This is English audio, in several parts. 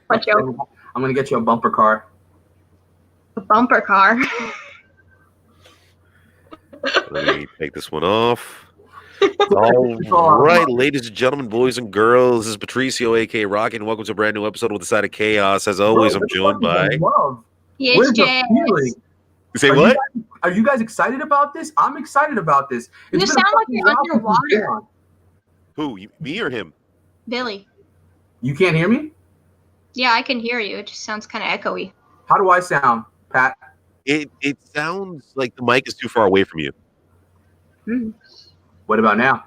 What joke? I'm gonna get you a bumper car. A bumper car. Let me take this one off. All right, ladies and gentlemen, boys and girls, this is Patricio, aka Rocket, and welcome to a brand new episode with the Side of Chaos. As always, I'm joined by. Yes, Where's the Jazz. feeling? You say what? Are you guys excited about this? I'm excited about this. You It's been sound a like fucking you're while since we've underwater. been on. Who? Me or him? Billy. You can't hear me? Yeah, I can hear you. It just sounds kind of echoey. How do I sound, Pat? It sounds like the mic is too far away from you. What about now?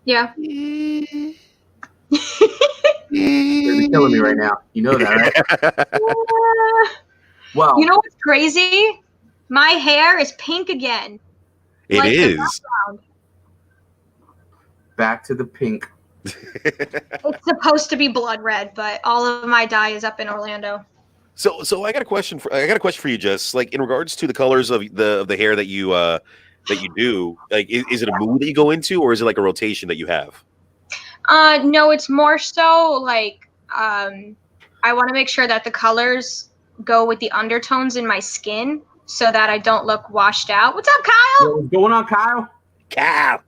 Yeah. You're killing me right now. You know that, right? Well, You know what's crazy? My hair is pink again. It Like the is. background. back to the pink. It's supposed to be blood red, but all of my dye is up in Orlando. So I got a question for you, Jess. Like in regards to the colors of the hair that you do, like is it a mood that you go into, or is it like a rotation that you have? No, it's more so like I want to make sure that the colors go with the undertones in my skin so that I don't look washed out. What's up, Kyle? Yo, what's going on, Kyle? Cow.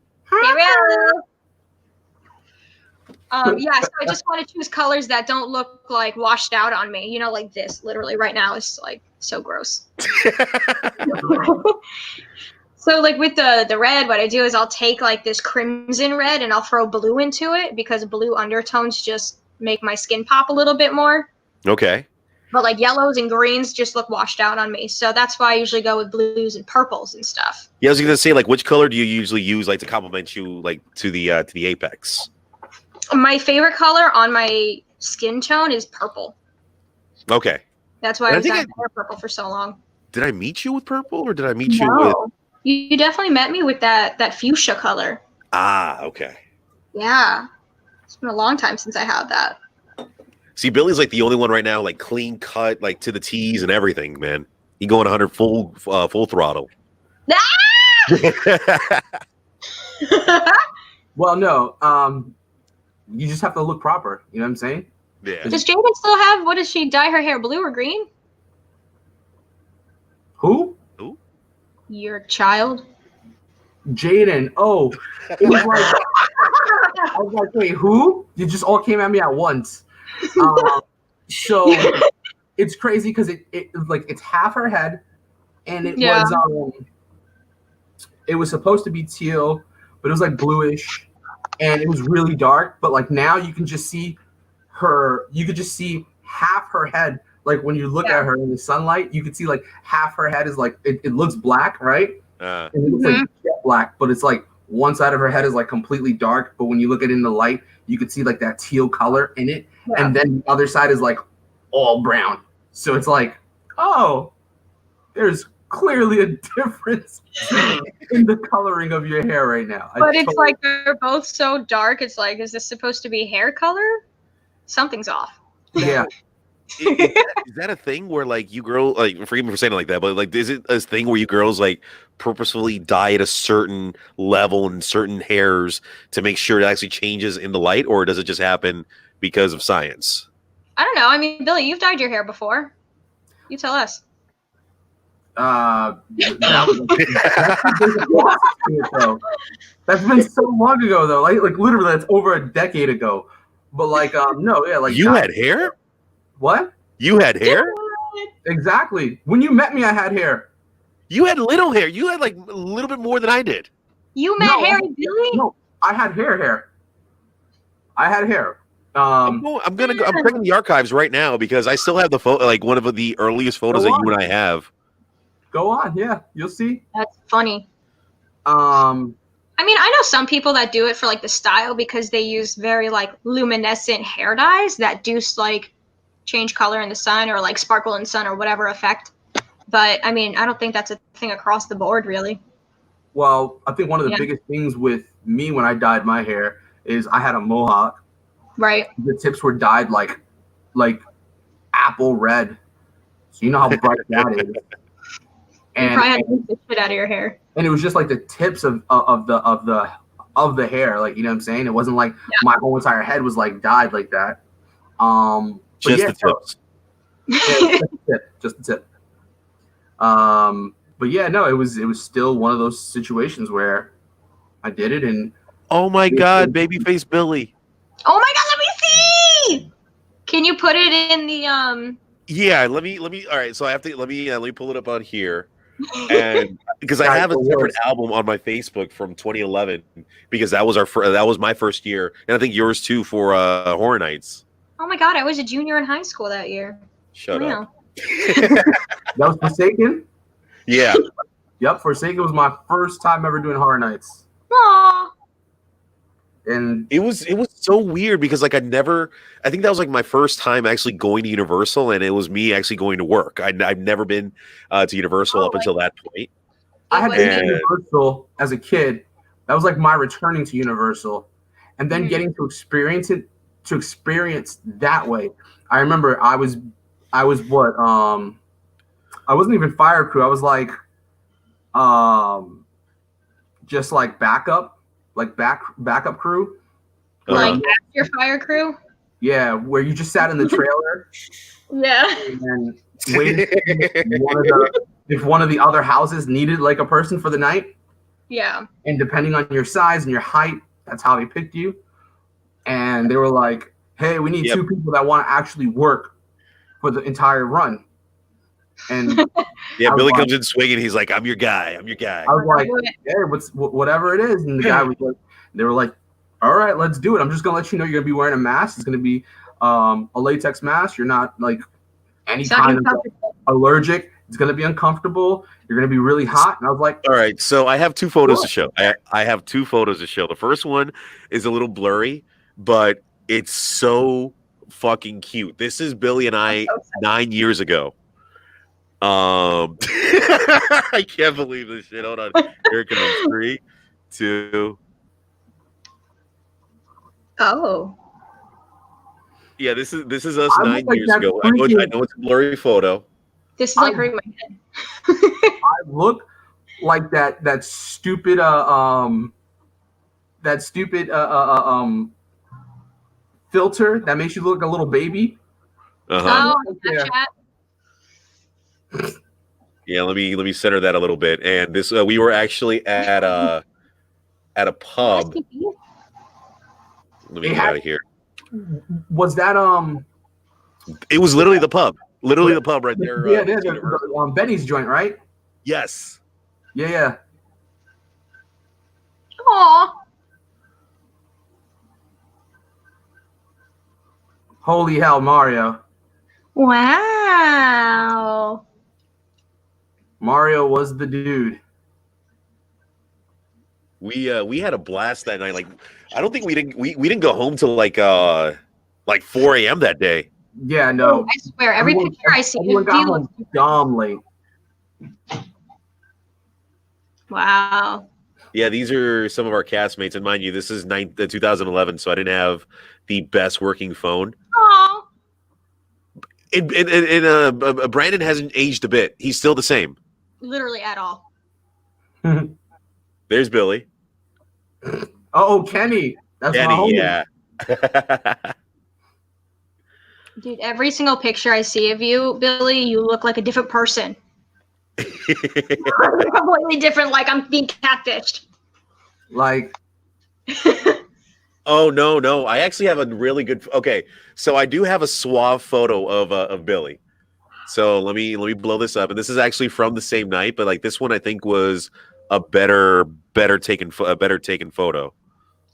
Yeah, so I just want to choose colors that don't look like washed out on me. You know, like this. Literally, right now is like so gross. So, like with the red, what I do is I'll take like this crimson red and I'll throw blue into it because blue undertones just make my skin pop a little bit more. Okay. But like yellows and greens just look washed out on me. So that's why I usually go with blues and purples and stuff. Yeah, I was gonna say, like, which color do you usually use, like, to complement you, like, to the apex? My favorite color on my skin tone is purple. Okay. That's why And I I was think at hair purple for so long. Did I meet you with purple, or did I meet you with? No, you definitely met me with that fuchsia color. Ah, okay. Yeah, it's been a long time since I had that. See, Billy's like the only one right now, like clean cut, like to the T's and everything, man. He going 100 full throttle. Well, no. You just have to look proper. You know what I'm saying? Yeah. Does Jaden still have? What does she dye her hair blue or green? Who? Your child. Jaden. Oh, it was like I was like, wait, who? You just all came at me at once. So it's crazy because it's half her head, and it was supposed to be teal, but it was like bluish, and it was really dark. But like now you can just see her. You could just see half her head. Like when you look at her in the sunlight, you can see like half her head is like it looks black, right? And it looks like jet black, but it's like one side of her head is like completely dark. But when you look at it in the light, you can see like that teal color in it, and then the other side is like all brown. So it's like, oh, there's clearly a difference in the coloring of your hair right now. But it's like they're both so dark. It's like, is this supposed to be hair color? Something's off. Yeah. Is that a thing where like you girl, like, forgive me for saying it like that, but like is it a thing where you girls like purposefully dye at a certain level and certain hairs to make sure it actually changes in the light, or does it just happen because of science? I don't know. I mean, Billy, you've dyed your hair before. You tell us. That's been so long ago though. Like literally that's over a decade ago. But like no, yeah, like you had hair? What? You had hair? Exactly. When you met me, I had hair. You had little hair. You had like a little bit more than I did. You met Harry Billy? No, I had hair. I had hair. I'm checking the archives right now because I still have the photo, like one of the earliest photos that you and I have. Go on, yeah, you'll see. That's funny. I mean, I know some people that do it for like the style because they use very like luminescent hair dyes that do like change color in the sun or like sparkle in the sun or whatever effect. But I mean, I don't think that's a thing across the board, really. Well, I think one of the biggest things with me when I dyed my hair is I had a mohawk. Right. The tips were dyed like apple red. So you know how bright that is. And you probably had to beat the shit out of your hair. And it was just like the tips of the hair, like, you know what I'm saying? It wasn't like my whole entire head was like dyed like that. Just yeah, the tips. Just the tip. But yeah, no, it was still one of those situations where I did it, and Oh my God, Babyface Billy. Oh my god, let me see. Can you put it in the Yeah, let me. All right, so I have to let me pull it up on here, and because I have a separate album on my Facebook from 2011, because that was that was my first year, and I think yours too for Horror Nights. Oh my god, I was a junior in high school that year. Shut up. that was Forsaken. Yeah. Yep, Forsaken was my first time ever doing Horror Nights. Aww. And it was so weird because like I think that was like my first time actually going to Universal, and it was me actually going to work. I've never been to Universal up until that point. I had been to Universal as a kid. That was like my returning to Universal, and then getting to experience that way. I remember I was what I wasn't even fire crew. I was like just like backup crew. Like your fire crew? Yeah, where you just sat in the trailer. Yeah. And waited if one of the other houses needed like a person for the night. Yeah. And depending on your size and your height, that's how they picked you. And they were like, hey, we need 2 people that want to actually work for the entire run. And Billy comes in swinging. He's like, I'm your guy. I'm your guy. I was like, hey, whatever it is. And the guy was like, they were like, all right, let's do it. I'm just going to let you know you're going to be wearing a mask. It's going to be a latex mask. You're not like any kind of allergic. It's going to be uncomfortable. You're going to be really hot. And I was like, all right. So I have 2 photos to show. I have 2 photos to show. The first one is a little blurry, but it's so fucking cute. This is Billy and I 9 years ago. I can't believe this shit. Hold on. Here it comes. 3, 2. Oh. Yeah, this is us 9 years ago. I know it's a blurry photo. This is like hurting my head. I look like that stupid filter that makes you look like a little baby. Uh-huh. Oh, Snapchat. Yeah, let me center that a little bit. And this we were actually at a pub. Let me get out of here. Was that It was literally the pub. Literally the pub right there. Yeah, Benny's joint, right? Yes. Yeah. Aw. Holy hell, Mario. Wow. Mario was the dude. We had a blast that night. Like I don't think we didn't go home till like 4 a.m. that day. Yeah, no. I swear, every picture I see everyone got home dumb late. Wow. Yeah, these are some of our castmates, and mind you, this is 2011, so I didn't have the best working phone. Aww. And Brandon hasn't aged a bit. He's still the same. Literally at all. There's Billy. Oh, Kenny. That's my homie. Yeah. Dude, every single picture I see of you, Billy, you look like a different person. Completely different, like I'm being catfished. Like. Oh no! I actually have a really good. Okay, so I do have a suave photo of Billy. So let me blow this up, and this is actually from the same night, but like this one I think was a better taken photo.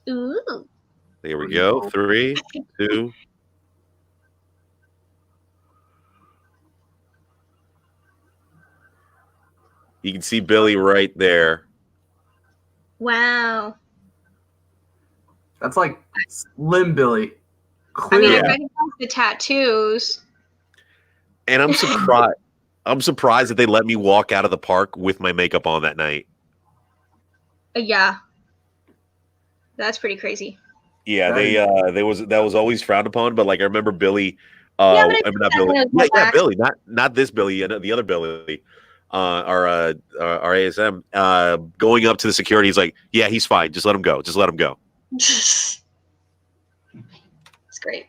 Ooh. There we go. 3, 2. You can see Billy right there. Wow. That's like Slim Billy. Clearly. I mean, I recognize the tattoos. And I'm surprised. I'm surprised that they let me walk out of the park with my makeup on that night. Yeah. That's pretty crazy. Yeah, that was always frowned upon. But like I remember Billy. Not Billy. Yeah, Billy. Not this Billy. The other Billy. Our ASM going up to the security. He's like, yeah, he's fine. Just let him go. It's great.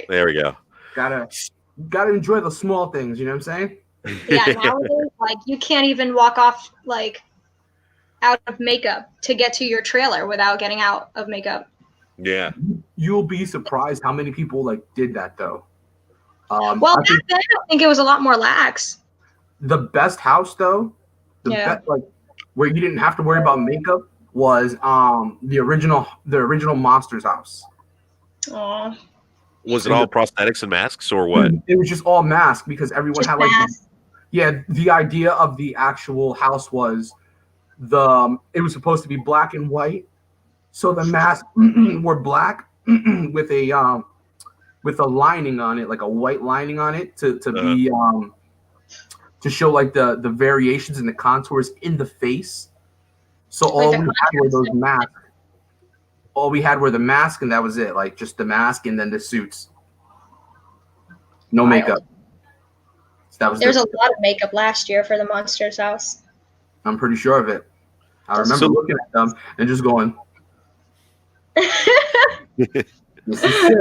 There we go. Gotta enjoy the small things. You know what I'm saying? Yeah, nowadays, like you can't even walk off like out of makeup to get to your trailer without getting out of makeup. Yeah. You'll be surprised how many people like did that though. Well, I back think then I think it was a lot more lax. the best house though, Yeah. like where you didn't have to worry about makeup was the original Monsters house. Aw, Was it all prosthetics and masks or what? It was just all masked because everyone just had like mask. the idea of the actual house was it was supposed to be black and white, so the masks were black with a lining on it, like a white lining on it to be to show like the variations and the contours in the face. So Like all the we had were those masks. All we had were the mask, and that was it. Like just the mask and then the suits. No Wild. makeup. So that was There's a lot of makeup last year for the Monsters house. I'm pretty sure of it. I remember So- looking at them and just going, "This is sick."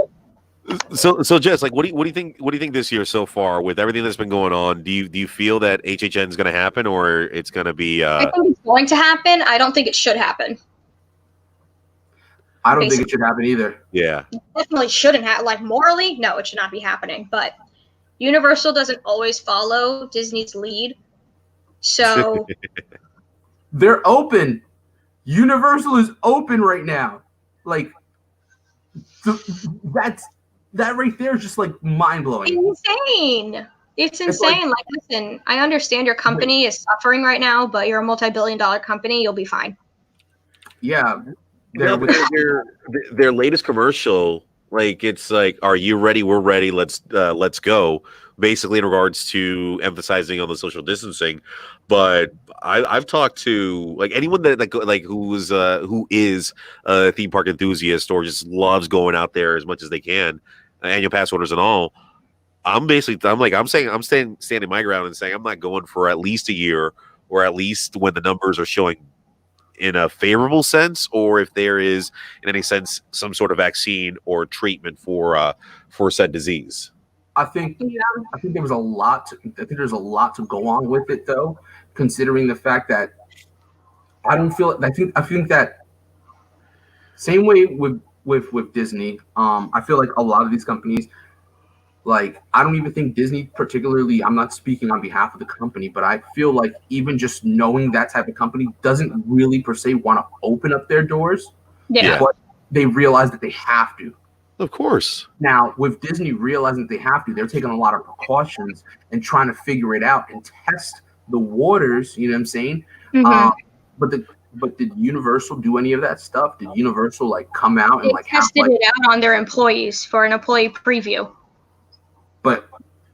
So Jess, like, what do you think this year so far with everything that's been going on? Do you feel that HHN is going to happen or it's going to be? I think it's going to happen. I don't think it should happen. I don't think it should happen either. Yeah. Definitely shouldn't have. Like morally, no, it should not be happening. But Universal doesn't always follow Disney's lead, so They're open. Universal is open right now. Like that right there is just like mind blowing. insane. It's It's like- insane. Like, listen, I understand your company is suffering right now, but you're a multi-billion-dollar company. You'll be fine. Yeah, Well, their latest commercial, like it's like, "Are you ready? We're ready. Let's go." Basically, in regards to emphasizing on the social distancing, but I've talked to like anyone that who is a theme park enthusiast or just loves going out there as much as they can, annual pass holders and all. I'm standing my ground and saying I'm not going for at least a year, or at least when the numbers are showing in a favorable sense, or if there is in any sense some sort of vaccine or treatment for said disease. I think there was a lot. I think there's a lot to go on with it, though, considering the fact that I don't feel. I think that same way with Disney. I feel like a lot of these companies, like I don't even think Disney particularly. I'm not speaking on behalf of the company, but I feel like even just knowing that type of company doesn't really per se want to open up their doors. Yeah. But they realize that they have to. Of course. Now, with Disney realizing they have to, they're taking a lot of precautions and trying to figure it out and test the waters. You know what I'm saying? Mhm. But did Universal do any of that stuff? Did Universal like come out and They like have tested like? it out on their employees for an employee preview. But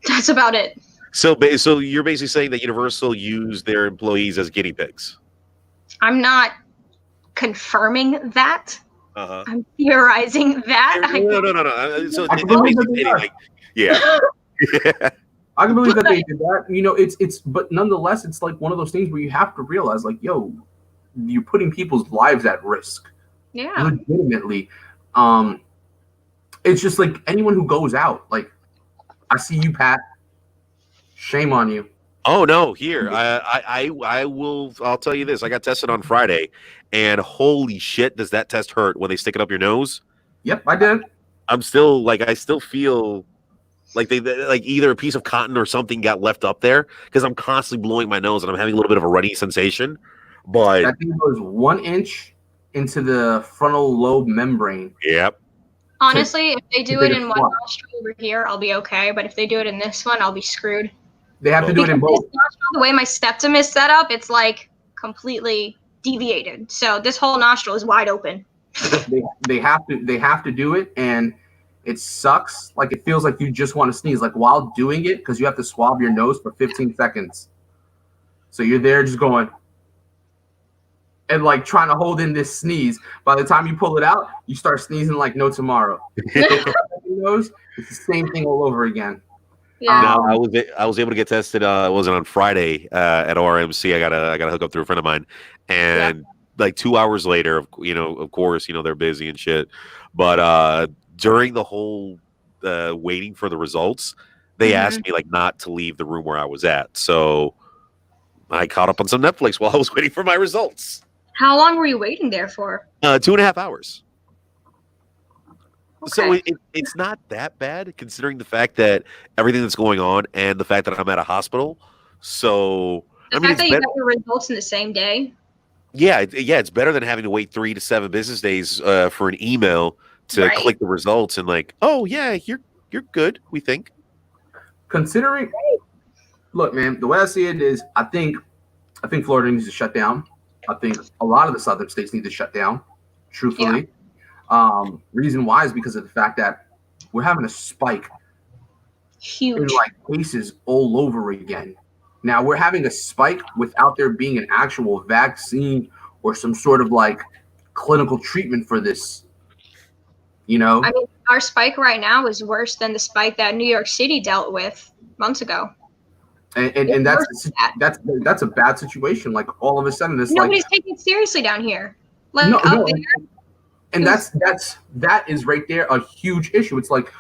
That's about it. So you're basically saying that Universal used their employees as guinea pigs. I'm not confirming that. Uh-huh. I'm theorizing that. No. So I they're can believe that basically they are. like, yeah. I can believe that they did that. You know, it's but nonetheless, it's like one of those things where you have to realize, like, yo, you're putting people's lives at risk. Yeah. Legitimately. It's just like anyone who goes out, like I see you, Pat. Shame on you. Oh no, here. I'll tell you this. I got tested on Friday, and holy shit, does that test hurt when they stick it up your nose? Yep, I did. I still feel like they like either a piece of cotton or something got left up there because I'm constantly blowing my nose and I'm having a little bit of a runny sensation. But That thing goes 1 inch into the frontal lobe membrane. yep. Honestly, if they do Take it a in one swab. nostril over here, I'll be okay. But if they do it in this one, I'll be screwed. They have to do it in Because both. this nostril, the way my septum is set up, it's like completely deviated. So this whole nostril is wide open. They have to do it, and it sucks. Like it feels like you just want to sneeze. Like while doing it, because you have to swab your nose for 15 seconds. So you're there just going and like trying to hold in this sneeze. By the time you pull it out, you start sneezing like no tomorrow. Nose, it's the same thing all over again. Yeah. No, I was able to get tested. Was it on Friday at RMC? I got to hook up through a friend of mine, and like 2 hours later, of course, they're busy and shit. But during the whole waiting for the results, they asked me like not to leave the room where I was at. So I caught up on some Netflix while I was waiting for my results. How long were you waiting there for? 2.5 hours. Okay. So it's not that bad considering the fact that everything that's going on and the fact that I'm at a hospital. So the fact that you got your results in the same day. Yeah, it's better than having to wait 3 to 7 business days for an email to click the results and like, oh yeah, you're good. We think. Considering, look, man, the way I see it is, I think Florida needs to shut down. I think a lot of the southern states need to shut down. Truthfully, reason why is because of the fact that we're having a spike in like cases all over again. Now we're having a spike without there being an actual vaccine or some sort of like clinical treatment for this. You know, I mean, our spike right now is worse than the spike that New York City dealt with months ago. And that's a bad situation. Like all of a sudden, nobody's taking it seriously down here. Like no, up there. And that is right there a huge issue. It's like,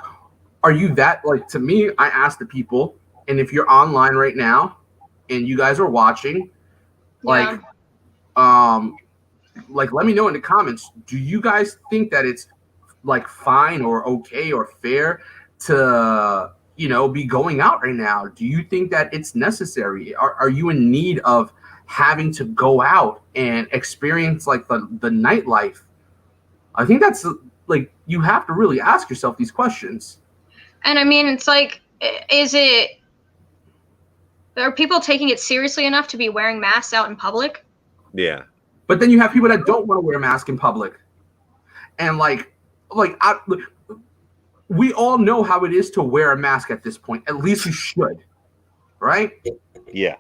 are you that like to me? I ask the people, and if you're online right now, and you guys are watching, like let me know in the comments. Do you guys think that it's like fine or okay or fair to be going out right now? Do you think that it's necessary? Are you in need of having to go out and experience like the nightlife? I think that's like you have to really ask yourself these questions. And I mean, it's like, are people taking it seriously enough to be wearing masks out in public? Yeah. But then you have people that don't want to wear a mask in public. And we all know how it is to wear a mask at this point. At least you should. Right? Yeah.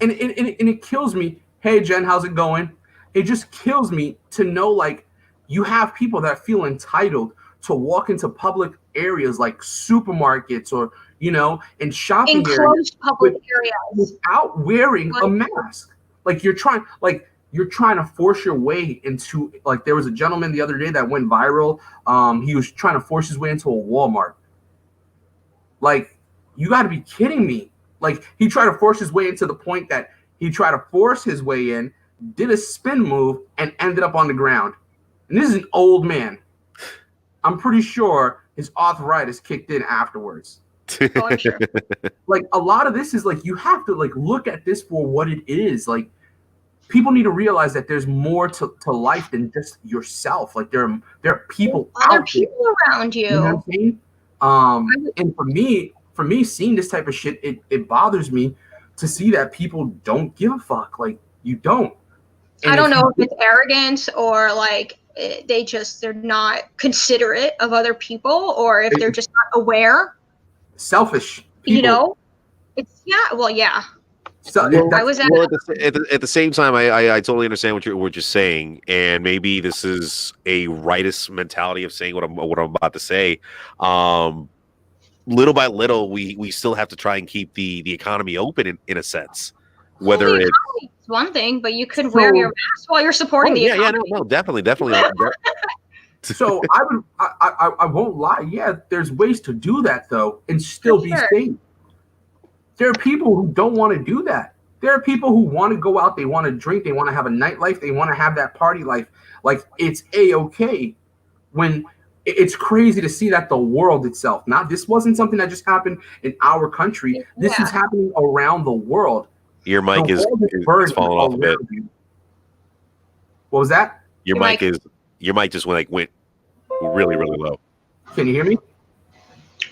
And it kills me. Hey, Jen, how's it going? It just kills me to know, like, you have people that feel entitled to walk into public areas like supermarkets or, in shopping enclosed public areas without wearing a mask. Like you're trying to force your way into, like, there was a gentleman the other day that went viral. He was trying to force his way into a Walmart. Like, you got to be kidding me. Like, he tried to force his way into the point that he tried to force his way in, did a spin move, and ended up on the ground. And this is an old man. I'm pretty sure his arthritis kicked in afterwards. Oh, I'm sure. Like, a lot of this is like, you have to like look at this for what it is. Like, people need to realize that there's more to life than just yourself. Like, there are people other people around you. You know what I'm saying? And for me, seeing this type of shit, it bothers me to see that people don't give a fuck. Like, you don't. And I don't know if it's arrogance or like they're not considerate of other people, or if they're just not aware. Selfish people. It's yeah. So at the same time, I totally understand what you're saying, and maybe this is a rightist mentality of saying what I'm about to say. Little by little, we still have to try and keep the economy open in a sense. Whether it's one thing, but you could wear your mask while you're supporting the economy. No, definitely. So I won't lie. Yeah, there's ways to do that though, and still be safe. There are people who don't want to do that. There are people who want to go out. They want to drink. They want to have a nightlife. They want to have that party life. Like, it's A-okay. When it's crazy to see that the world itself. This wasn't something that just happened in our country. This is happening around the world. Your mic is falling off a bit. What was that? Your mic just went really, really low. Can you hear me?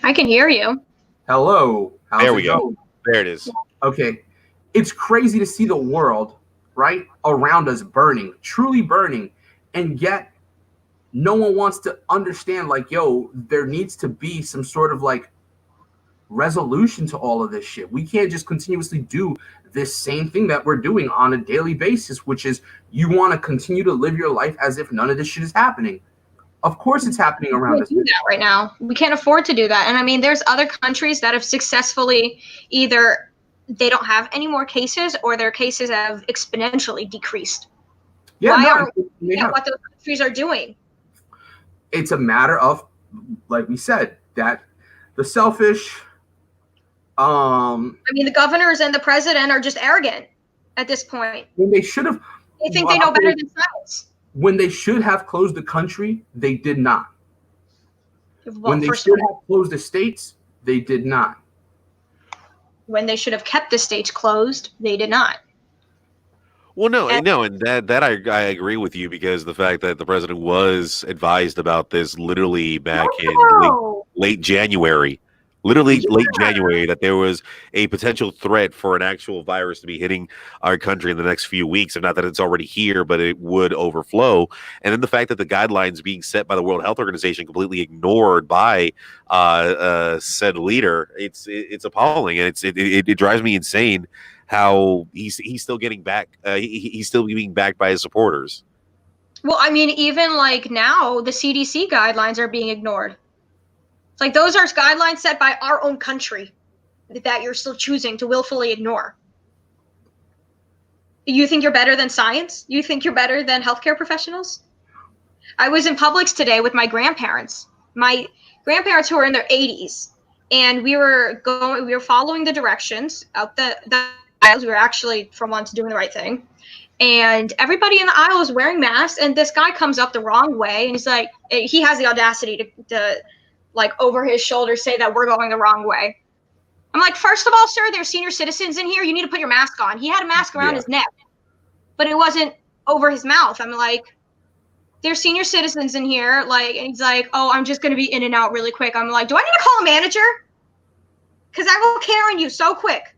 I can hear you. Hello. There we go. There it is. Okay. It's crazy to see the world right around us burning, truly burning, and yet no one wants to understand, like, yo, there needs to be some sort of like resolution to all of this shit. We can't just continuously do this same thing that we're doing on a daily basis, which is you want to continue to live your life as if none of this shit is happening. Of course it's happening around us. We can't do that right now. We can't afford to do that. And I mean, there's other countries that have successfully either they don't have any more cases or their cases have exponentially decreased. What those countries are doing. It's a matter of, like we said, that the selfish. I mean, the governors and the president are just arrogant at this point. When they should have. They think they know better than science. When they should have closed the country, they did not. Well, when they should have closed the states, they did not. When they should have kept the states closed, they did not. Well, no, and that I agree with you, because the fact that the president was advised about this literally back in late January. Literally late January, that there was a potential threat for an actual virus to be hitting our country in the next few weeks. And not that it's already here, but it would overflow. And then the fact that the guidelines being set by the World Health Organization completely ignored by said leader, it's appalling, and it drives me insane how he's still getting back. He's still being backed by his supporters. Well, I mean, even like now, the CDC guidelines are being ignored. Like, those are guidelines set by our own country that you're still choosing to willfully ignore. You think you're better than science? You think you're better than healthcare professionals? I was in Publix today with my grandparents who are in their 80s, and we were following the directions out the aisles. We were actually, for once, doing the right thing. And everybody in the aisle was wearing masks, and this guy comes up the wrong way, and he's like, he has the audacity to like over his shoulder say that we're going the wrong way. I'm like, first of all, sir, there's senior citizens in here. You need to put your mask on. He had a mask around his neck, but it wasn't over his mouth. I'm like, there's senior citizens in here. Like, and he's like, oh, I'm just going to be in and out really quick. I'm like, do I need to call a manager? Because I will Karen you so quick.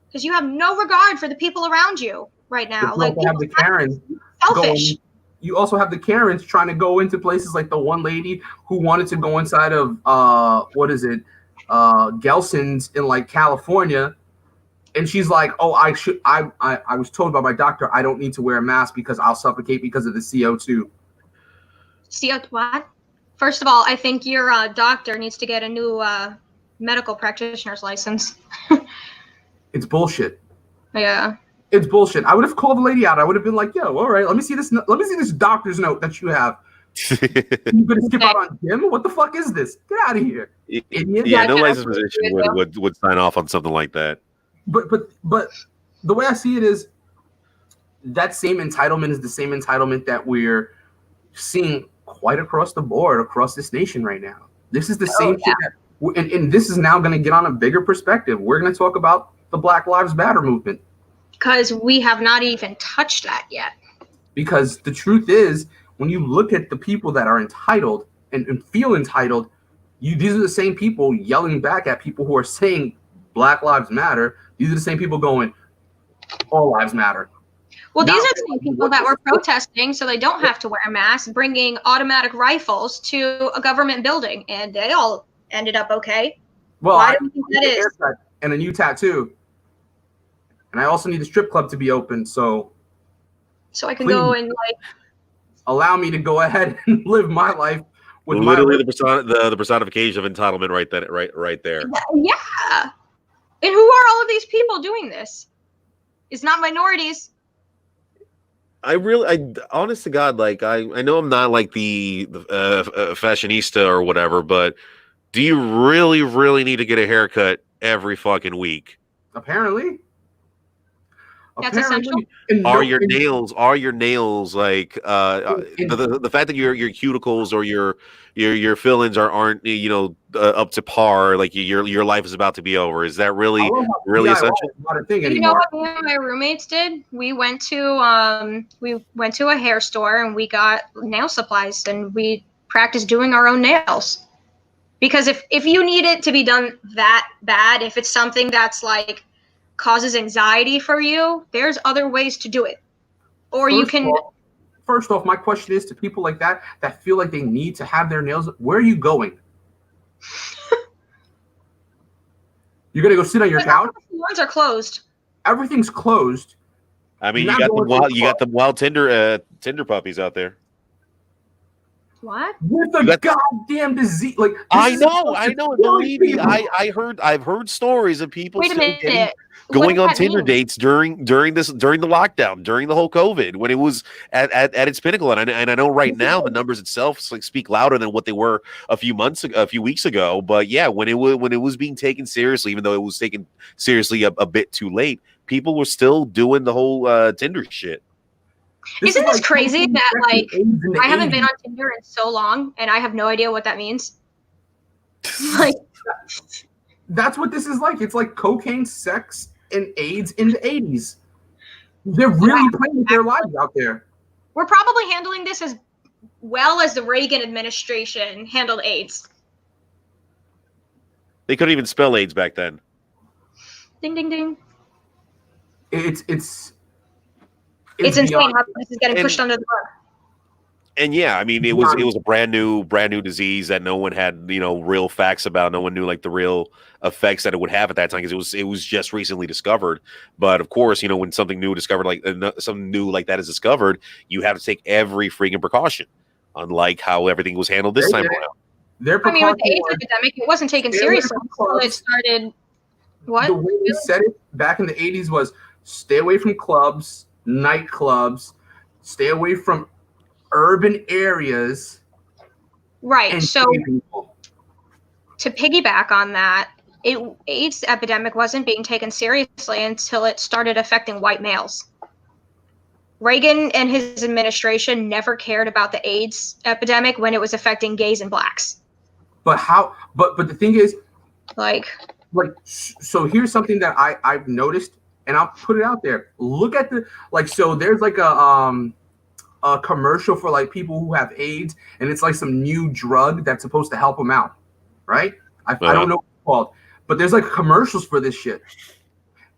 Because you have no regard for the people around you right now. Like, you have the Karens selfish. You also have the Karens trying to go into places like the one lady who wanted to go inside of Gelson's in like California, and she's like, "Oh, I was told by my doctor I don't need to wear a mask because I'll suffocate because of the CO2." CO2 what? First of all, I think your doctor needs to get a new medical practitioner's license. It's bullshit. Yeah. It's bullshit. I would have called the lady out. I would have been like, "Yo, all right, let me see this. Let me see this doctor's note that you have. You gonna skip out on Jim? What the fuck is this? Get out of here, idiot!" Yeah, no licensed physician would sign off on something like that. But the way I see it is that same entitlement is the same entitlement that we're seeing quite across the board across this nation right now. This is the same shit that, and this is now going to get on a bigger perspective. We're going to talk about the Black Lives Matter movement. Because we have not even touched that yet. Because the truth is, when you look at the people that are entitled and feel entitled, these are the same people yelling back at people who are saying Black Lives Matter. These are the same people going, all lives matter. Well, these are the same people that were protesting so they don't have to wear a mask, bringing automatic rifles to a government building, and they all ended up okay. Well, why do you think that is? And a new tattoo. And I also need the strip club to be open, so I can go and like allow me to go ahead and live my life with literally the personification of entitlement right there. Yeah. And who are all of these people doing this? It's not minorities. I honest to God, like I know I'm not like the fashionista or whatever, but do you really, really need to get a haircut every fucking week? Apparently. That's essential. Are your nails like the fact that your cuticles or your fillings aren't up to par, like your life is about to be over? Is that really essential? You know what me and my roommates did? We went to a hair store and we got nail supplies and we practiced doing our own nails. Because if you need it to be done that bad, if it's something that's like causes anxiety for you, there's other ways to do it. Or First off, my question is to people like that feel like they need to have their nails. Where are you going? You're gonna go sit on your couch? Salons are closed. Everything's closed. I mean, you got them wild Tinder puppies out there. What? with a goddamn disease. Like I this is know. fucking And killing believe me, people. I've heard stories of people Wait a still minute. What going does on that Tinder mean? dates during the lockdown, during the whole COVID, when it was at its pinnacle. And I know right now the numbers itself like speak louder than what they were a few weeks ago. But yeah, when it was being taken seriously, even though it was taken seriously a bit too late, people were still doing the whole Tinder shit. Isn't this like crazy cocaine, that sex, and like AIDS in the I haven't 80s. been on Tinder in so long and I have no idea what that means? Like, That's what this is like. It's like cocaine, sex, and AIDS in the 80s. They're really playing with their lives out there. we're probably handling this as well as the Reagan administration handled AIDS. They couldn't even spell AIDS back then. Ding ding ding. It's It's insane beyond. how this is getting And- pushed under the rug. And yeah, I mean, it was a brand new disease that no one had, real facts about. No one knew like the real effects that it would have at that time because it was just recently discovered. But of course, when something new discovered something new like that is discovered, you have to take every freaking precaution. Unlike how everything was handled this time around. I mean, with the AIDS epidemic, it wasn't taken seriously until it started. What? The way they said it back in the 80s was stay away from clubs, nightclubs, stay away from urban areas. Right. And So gay people. to piggyback on that, AIDS epidemic wasn't being taken seriously until it started affecting white males. Reagan and his administration never cared about the AIDS epidemic when it was affecting gays and blacks. But the thing is, Like, so here's something that I've noticed, and I'll put it out there. Look at so there's like a commercial for like people who have AIDS, and it's like some new drug that's supposed to help them out, right? I don't know what it's called, but there's like commercials for this shit.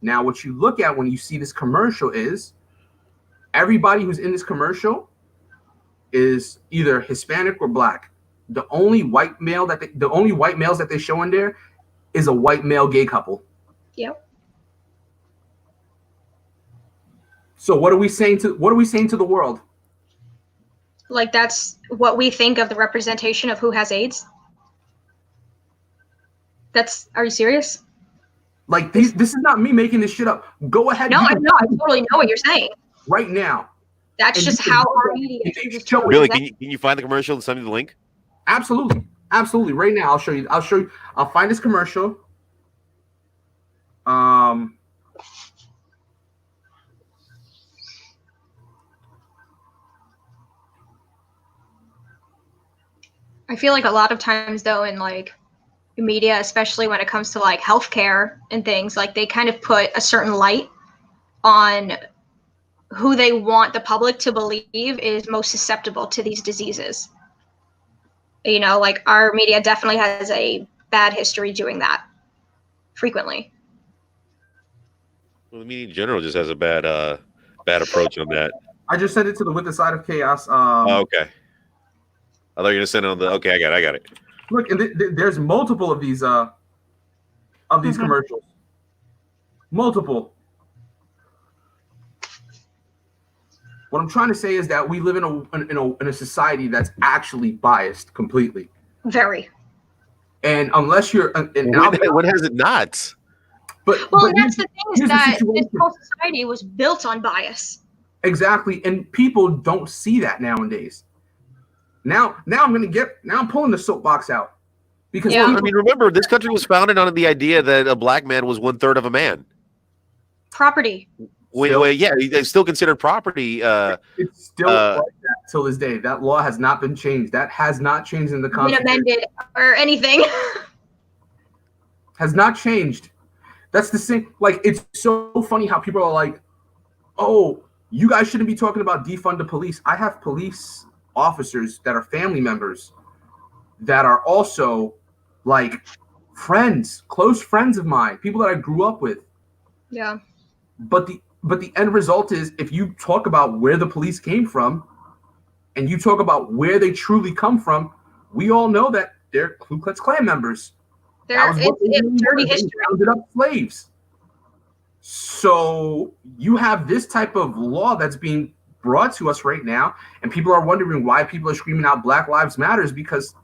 Now, what you look at when you see this commercial is everybody who's in this commercial is either Hispanic or black. The only white males that they show in there is a white male gay couple. yep. So what are we saying to the world? Like, that's what we think of the representation of who has AIDS. Are you serious? Like this is not me making this shit up. Go ahead. No, I totally know what you're saying. Right now. That's And just you can how do our that. media If they chooses show to it- Billy, represent. can you find the commercial and send me the link? Absolutely. Right now, I'll show you. I'll find this commercial. I feel like a lot of times though in like media, especially when it comes to like healthcare and things, like they kind of put a certain light on who they want the public to believe is most susceptible to these diseases. Like our media definitely has a bad history doing that frequently. Well, the media in general just has a bad approach on that. I just sent it to the With the Side of Chaos. Okay. I thought you were gonna send it on the. Okay, I got it. Look, and there's multiple of these commercials. Multiple. What I'm trying to say is that we live in a society that's actually biased completely. Very. And unless you're, When has it not? Well, but that's the thing is here's the that this situation. whole society was built on bias. Exactly, and people don't see that nowadays. Now I'm pulling the soapbox out because Yeah. I mean, remember, this country was founded on the idea that a black man was 1/3 of a man. Property. It's still considered property. it's still like that till this day. That law has not been changed. That has not changed in the Been Constitution. amended or anything. Has not changed. That's the same. Like, it's so funny how people are like, "Oh, you guys shouldn't be talking about defund the police." I have police officers that are family members that are also like friends, close friends of mine, people that I grew up with. Yeah. But the end result is, if you talk about where the police came from and you talk about where they truly come from, we all know that they're Ku Klux Klan members. It's dirty history. They rounded up slaves. So you have this type of law that's being brought to us right now, and people are wondering why people are screaming out Black Lives Matters, because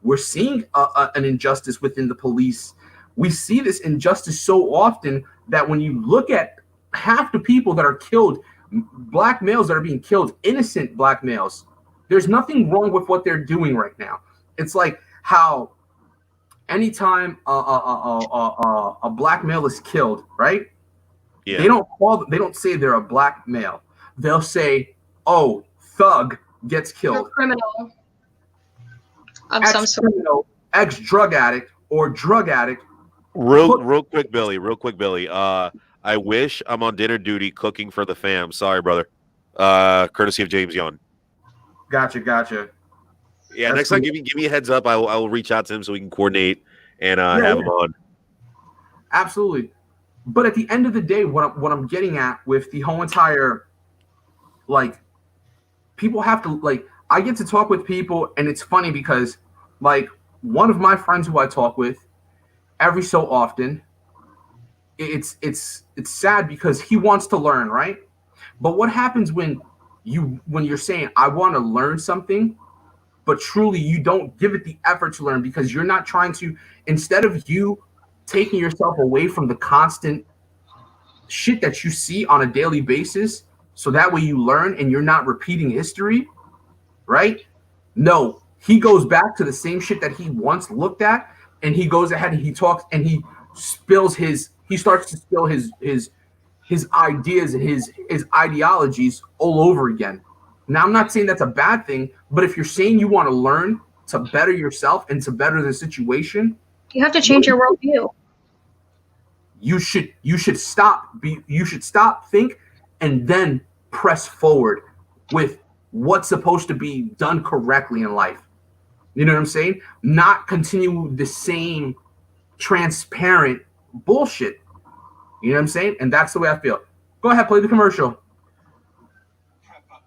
we're seeing an injustice within the police. We see this injustice so often that when you look at half the people that are killed, black males that are being killed, innocent black males, there's nothing wrong with what they're doing right now. It's like how anytime a black male is killed, right? Yeah. They don't say they're a black male. They'll say, "Oh, thug gets killed." A criminal of some sort. Ex drug addict or drug addict. Real quick, Billy. I wish I'm on dinner duty cooking for the fam. Sorry, brother. Courtesy of James Young. Gotcha. Yeah, That's next time, cool. give me a heads up. I will reach out to him so we can coordinate and have him on. Absolutely. But at the end of the day, what I'm getting at with the whole entire, like, people have to, like, I get to talk with people, and it's funny because, like, one of my friends who I talk with every so often, it's sad because he wants to learn, right? But what happens when you're saying, I want to learn something, but truly you don't give it the effort to learn because you're not trying to, instead of you taking yourself away from the constant shit that you see on a daily basis, so that way you learn and you're not repeating history, right? No, he goes back to the same shit that he once looked at, and he goes ahead and he talks and he starts to spill his ideas and his ideologies all over again. Now, I'm not saying that's a bad thing, but if you're saying you want to learn to better yourself and to better the situation, You have to change your worldview. you should stop, think, and then press forward with what's supposed to be done correctly in life. You know what I'm saying? Not continue the same transparent bullshit. You know what I'm saying? And that's the way I feel. Go ahead, play the commercial. Step up,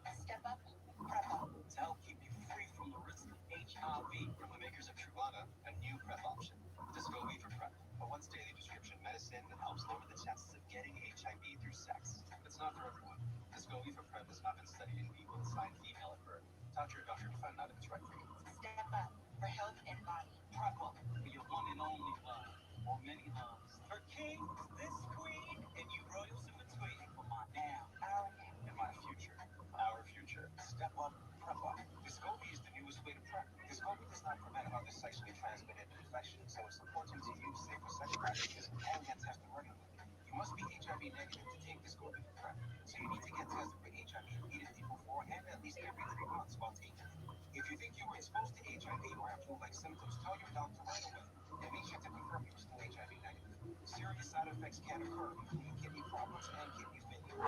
prep up. To help keep you free from the risk of HIV from the makers of Truvada, a new PrEP option. Descovy for PrEP, a once daily prescription medicine that helps lower the chances of getting HIV through sex. It's not for everyone. Descovy for PrEP has not been studied in people assigned female at birth. Talk to your doctor to find out if it's right for you. Step up for health and body. PrEP up for your one and only love, or many loves. Her king, this queen, and you royals in between. For my now, our now, and my future, our future. Step up, prep up. Descovy is the newest way to prep. Descovy does not prevent other sexually transmitted infections, so it's important to use safer sex practices and get tested regularly. You must be HIV negative to take Descovy for prep, so you need to get tested for HIV immediately before and at least every 3 months while taking it. If you think you were exposed to HIV or have flu-like symptoms, tell your doctor right away. And make sure to confirm you're still HIV negative. Serious side effects can occur, including kidney problems and kidney failure.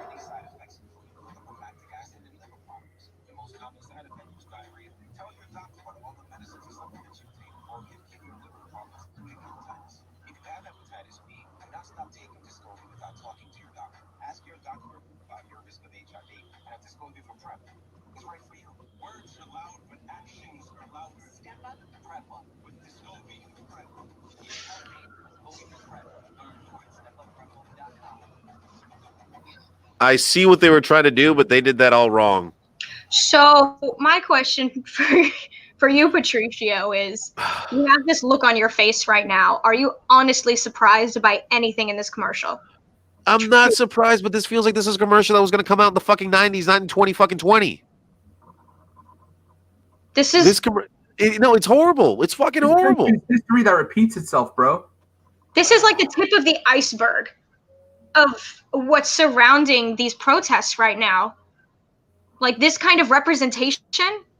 These side effects include lactic acid and liver problems. The most common side effect is diarrhea. Tell your doctor what all the medicines and supplements you take or can give you liver problems, including hepatitis. If you have hepatitis B, do not stop taking Descovy without talking to your doctor. Ask your doctor about your risk of HIV and if Descovy for PrEP is right for you. Words are loud, but actions are louder. Step up, PrEP up with Descovy for PrEP. Get healthy, Descovy for PrEP. Learn more at stepupprep.com. I see what they were trying to do, but they did that all wrong. So my question for you, Patricio, is you have this look on your face right now. Are you honestly surprised by anything in this commercial? I'm not surprised, but this feels like this is a commercial that was going to come out in the fucking 90s, not in 2020. This is It's horrible. It's fucking horrible. It's history that repeats itself, bro. This is like the tip of the iceberg of what's surrounding these protests right now. Like this kind of representation,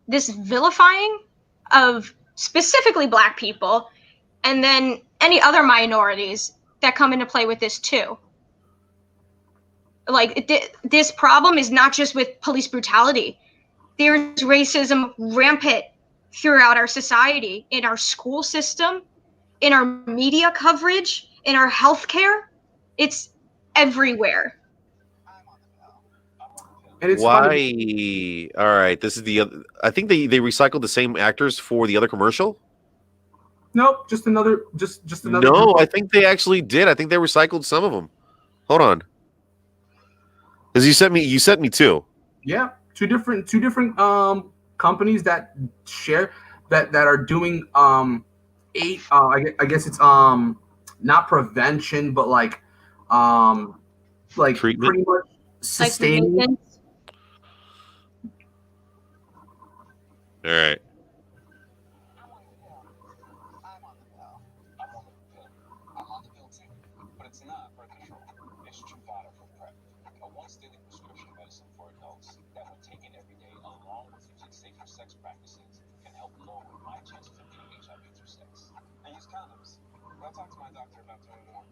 this vilifying of specifically Black people, and then any other minorities that come into play with this too. Like this problem is not just with police brutality. There's racism rampant throughout our society, in our school system, in our media coverage, in our healthcare. It's everywhere. And it's Why? funny. All right, this is the other. I think they recycled the same actors for the other commercial. Nope, just another. No, I think they actually did. I think they recycled some of them. Hold on, because you sent me two. Yeah, two different companies that share that are doing I guess it's not prevention but like Treatment. pretty much Like sustaining. maintenance. All right. I'm on the pill. I'm on the pill. I'm on the pill. I'm on the pill too. But it's not birth control. It's Truvada for PrEP, a once-daily prescription medicine for adults that, when taken every day along with using safer sex practices, can help lower my chances of getting HIV through sex. I use condoms. I talked to my doctor about doing more.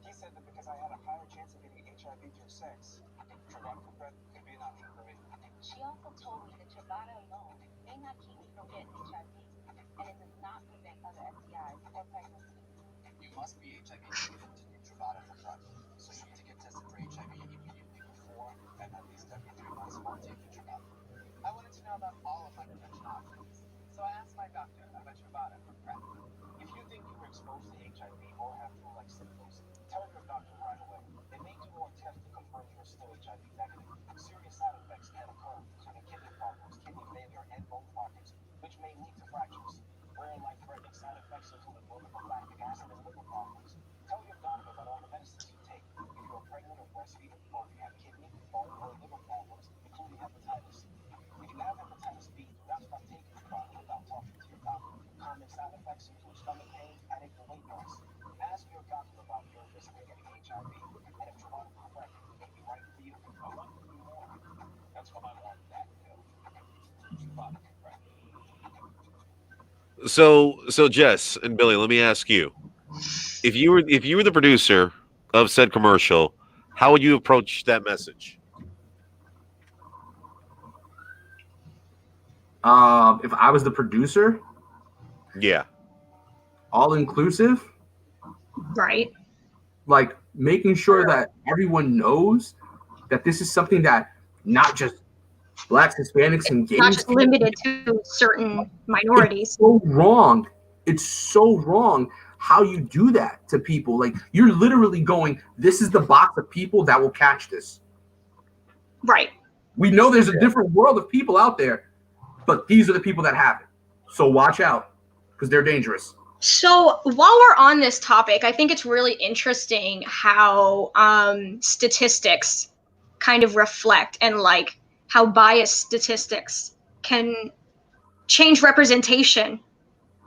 He said that because I had a higher chance of getting HIV through sex, Truvada for PrEP could be an option for me. She also told me that Truvada alone may not keep me from getting HIV, and it does not prevent other STIs or pregnancy. You must be HIV negative to need Truvada for PrEP, so you need to get tested for HIV immediately before and at least every 3 months while taking Truvada. I wanted to know about all of my prevention options, so I asked my doctor about Truvada for PrEP. If you think you were exposed to HIV or have flu-like symptoms, tell your doctor right away. They may do more tests to confirm you're still HIV negative. Serious side effects can occur, including kidney problems, kidney failure, and bone blockage, which may lead to fractures. Rare life-threatening side effects include buildup of lactic acid and liver problems. Tell your doctor about all the medicines you take. If you are pregnant or breastfeeding, or if you have kidney, bone, or liver problems, including hepatitis. If you have hepatitis B, do not stop taking Truvada without talking to your doctor. Common side effects include stomach pain, headache, and weight loss. Ask your doctor about your risk of getting HIV, and if Truvada for PrEP may be right for you. I want to do more. That's why I'm on that pill. Truvada for PrEP. So Jess and Billy, let me ask you: if you were the producer of said commercial, how would you approach that message? If I was the producer, Yeah. all inclusive, Right. like making sure that everyone knows that this is something that not just Blacks, Hispanics, and Not gays. just limited to certain minorities. So wrong. It's so wrong how you do that to people. Like you're literally going, this is the box of people that will catch this. Right. We know there's a different world of people out there, but these are the people that have it. So watch out because they're dangerous. So while we're on this topic, I think it's really interesting how statistics kind of reflect and like how biased statistics can change representation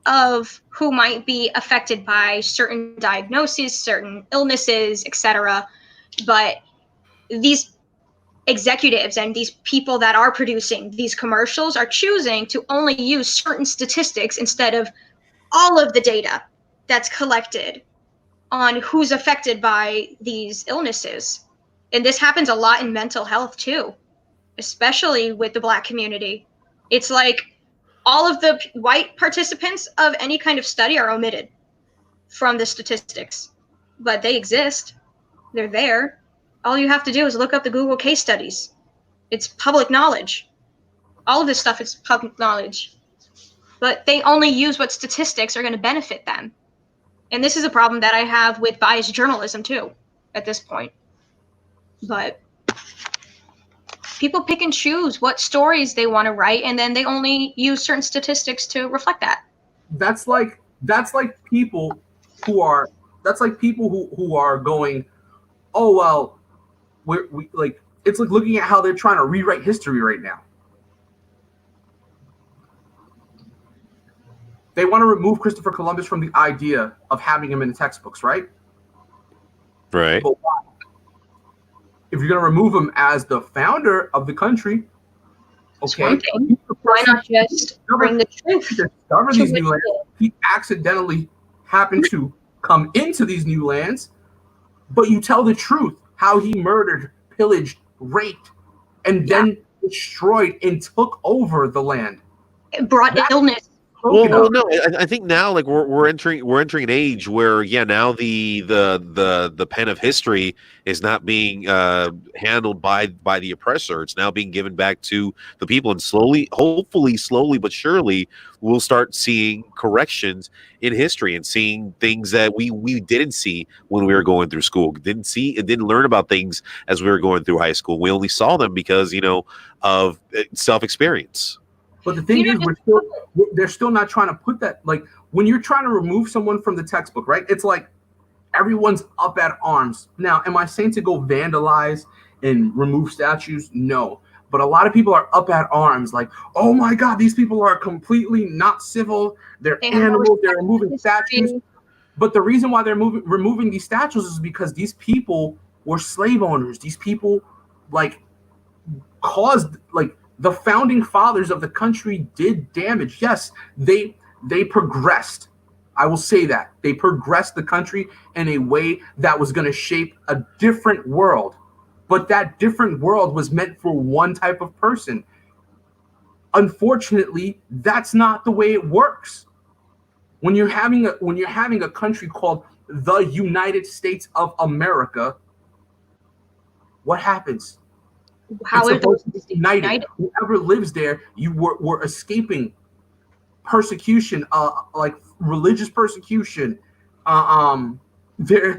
of who might be affected by certain diagnoses, certain illnesses, etc. But these executives and these people that are producing these commercials are choosing to only use certain statistics instead of all of the data that's collected on who's affected by these illnesses. And this happens a lot in mental health too, especially with the Black community. It's like all of the white participants of any kind of study are omitted from the statistics, but they exist. They're there. All you have to do is look up the Google case studies. It's public knowledge. All of this stuff is public knowledge. But they only use what statistics are going to benefit them. And this is a problem that I have with biased journalism too, at this point. But people pick and choose what stories they want to write, and then they only use certain statistics to reflect that. That's like people who are who are going, oh well, we like it's like looking at how they're trying to rewrite history right now. They want to remove Christopher Columbus from the idea of having him in the textbooks, right? Right. But why? If you're going to remove him as the founder of the country, okay, Why not just bring the truth? Discover these new lands. He accidentally happened to come into these new lands, but you tell the truth how he murdered, pillaged, raped, and then destroyed and took over the land. It brought illness spoken Well, of. no, I think now like we're entering an age where now the pen of history is not being handled by the oppressor. It's now being given back to the people, and slowly, hopefully, slowly but surely, we'll start seeing corrections in history and seeing things that we didn't see when we were going through school. Didn't learn about things as we were going through high school. We only saw them because of self experience. But the thing is, they're still not trying to put that, like, when you're trying to remove someone from the textbook, right? It's like everyone's up at arms. Now, am I saying to go vandalize and remove statues? No. But a lot of people are up at arms, like, oh my God, these people are completely not civil. They're animals. They're removing statues. But the reason why they're removing these statues is because these people were slave owners. These people, like, caused, like, the founding fathers of the country did damage. Yes, they progressed. I will say that. They progressed the country in a way that was going to shape a different world. But that different world was meant for one type of person. Unfortunately, that's not the way it works. When you're having a country called the United States of America, what happens? How it's are those supposed to be united. Whoever lives there, you were escaping persecution, like religious persecution. There,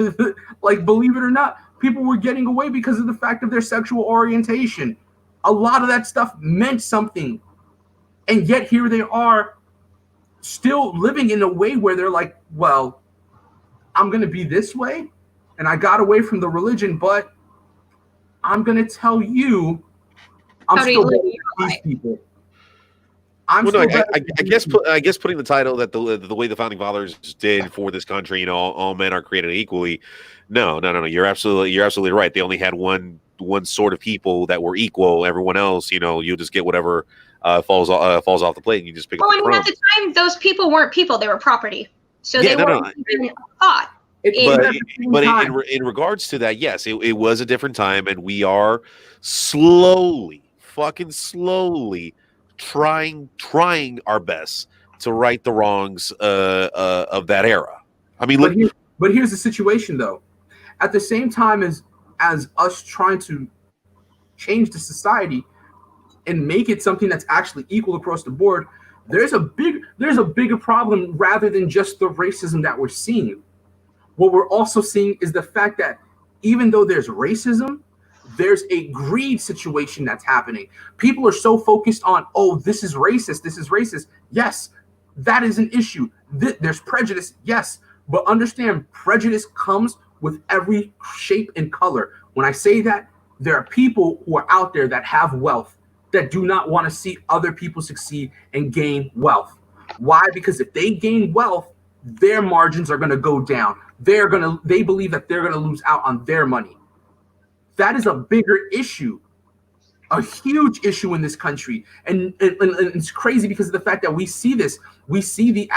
like, believe it or not, people were getting away because of the fact of their sexual orientation. A lot of that stuff meant something, and yet here they are, still living in a way where they're like, well, I'm going to be this way, and I got away from the religion, but I'm going to tell you, I'm still better than these people. I guess putting the title that the way the founding fathers did for this country, all men are created equally. No. You're absolutely right. They only had one sort of people that were equal. Everyone else, you just get whatever falls off the plate, and you just pick up the crumbs. At the time, those people weren't people; they were property. So they weren't even thought. But in regards to that, yes, it was a different time, and we are fucking slowly trying our best to right the wrongs of that era. I mean, but here's the situation, though. At the same time as us trying to change the society and make it something that's actually equal across the board, there's a bigger problem rather than just the racism that we're seeing. What we're also seeing is the fact that even though there's racism, there's a greed situation that's happening. People are so focused on, oh, this is racist. Yes, that is an issue. There's prejudice, yes. But understand, prejudice comes with every shape and color. When I say that, there are people who are out there that have wealth that do not want to see other people succeed and gain wealth. Why? Because if they gain wealth, their margins are going to go down. They believe that they're going to lose out on their money. That is a bigger issue, a huge issue in this country. And it's crazy because of the fact that we see this. We see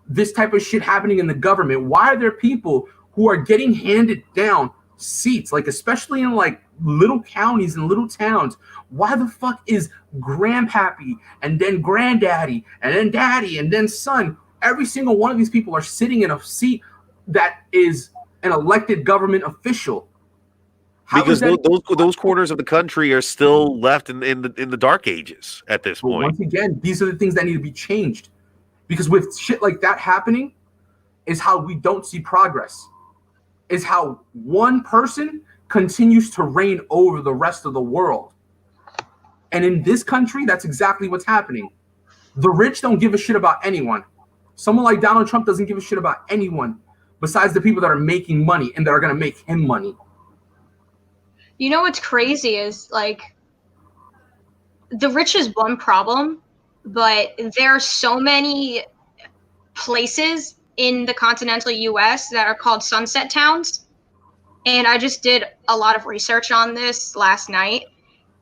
this type of shit happening in the government. Why are there people who are getting handed down seats, like especially in like little counties and little towns? Why the fuck is grandpappy and then granddaddy and then daddy and then son? Every single one of these people are sitting in a seat that is an elected government official. Because those corners of the country are still left in the dark ages at this point. Once again, these are the things that need to be changed. Because with shit like that happening is how we don't see progress. Is how one person continues to reign over the rest of the world. And in this country, that's exactly what's happening. The rich don't give a shit about anyone. Someone like Donald Trump doesn't give a shit about anyone besides the people that are making money and that are going to make him money. You know what's crazy is, like, the rich is one problem, but there are so many places in the continental US that are called sunset towns. And I just did a lot of research on this last night.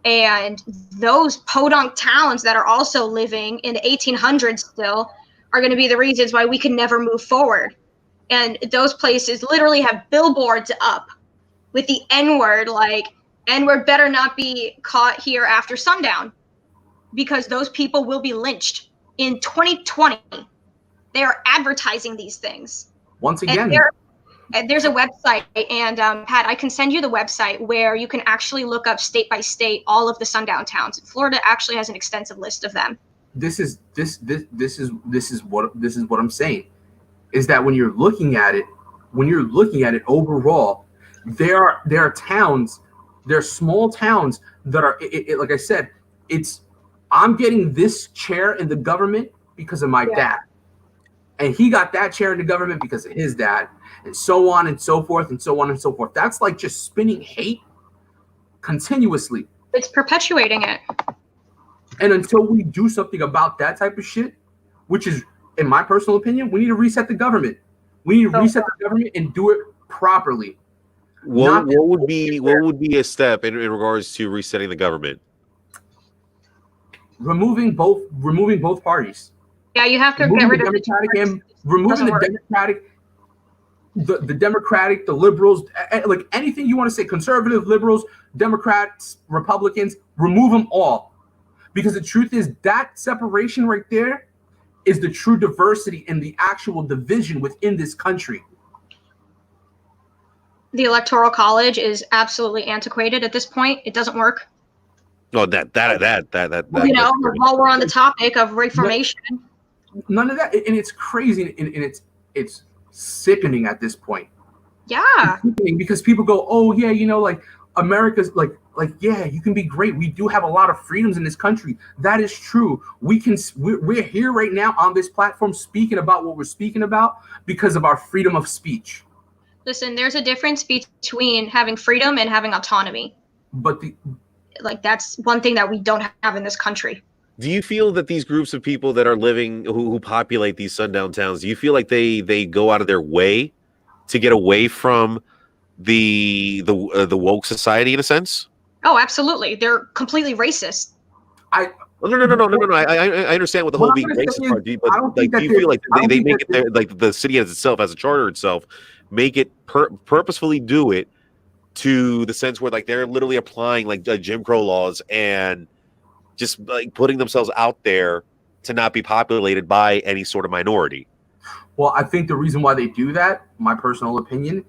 And those podunk towns that are also living in the 1800s still are going to be the reasons why we can never move forward. And those places literally have billboards up with the N-word, like, N-word better not be caught here after sundown, because those people will be lynched. in 2020, they are advertising these things. Once again, And there's a website, and Pat, I can send you the website where you can actually look up state by state all of the sundown towns. Florida actually has an extensive list of them. this is what I'm saying, is that when you're looking at it overall, there are towns, there are small towns that are like I said, I'm getting this chair in the government because of my dad, and he got that chair in the government because of his dad, and so on and so forth and so on and so forth. That's like just spinning hate continuously. It's perpetuating it. And until we do something about that type of shit, which is, in my personal opinion, we need to reset the government. We need to reset the government and do it properly. What would be a step in regards to resetting the government? Removing both parties. Yeah, you have to Removing get rid the of Democratic the and removing the Democratic, the Democratic, the liberals, like anything you want to say, conservative, liberals, Democrats, Republicans, remove them all. Because the truth is that separation right there is the true diversity and the actual division within this country. The Electoral College is absolutely antiquated at this point. It doesn't work. Oh, that. You know, while we're on the topic of reformation. None of that, and it's crazy, and it's sickening at this point. Yeah. It's sickening because people go, oh yeah, you know, like America's like yeah, you can be great. We do have a lot of freedoms in this country. That is true. We're here right now on this platform speaking about what we're speaking about because of our freedom of speech. Listen, there's a difference between having freedom and having autonomy. But that's one thing that we don't have in this country. Do you feel that these groups of people that are living, who populate these sundown towns, do you feel like they go out of their way to get away from the woke society in a sense? Oh, absolutely. They're completely racist. No. I understand what the whole being racist part, but like, do you feel like they make it there, like the city as itself, as a charter itself, make it purposefully do it to the sense where like they're literally applying like Jim Crow laws and just like putting themselves out there to not be populated by any sort of minority? Well, I think the reason why they do that, my personal opinion,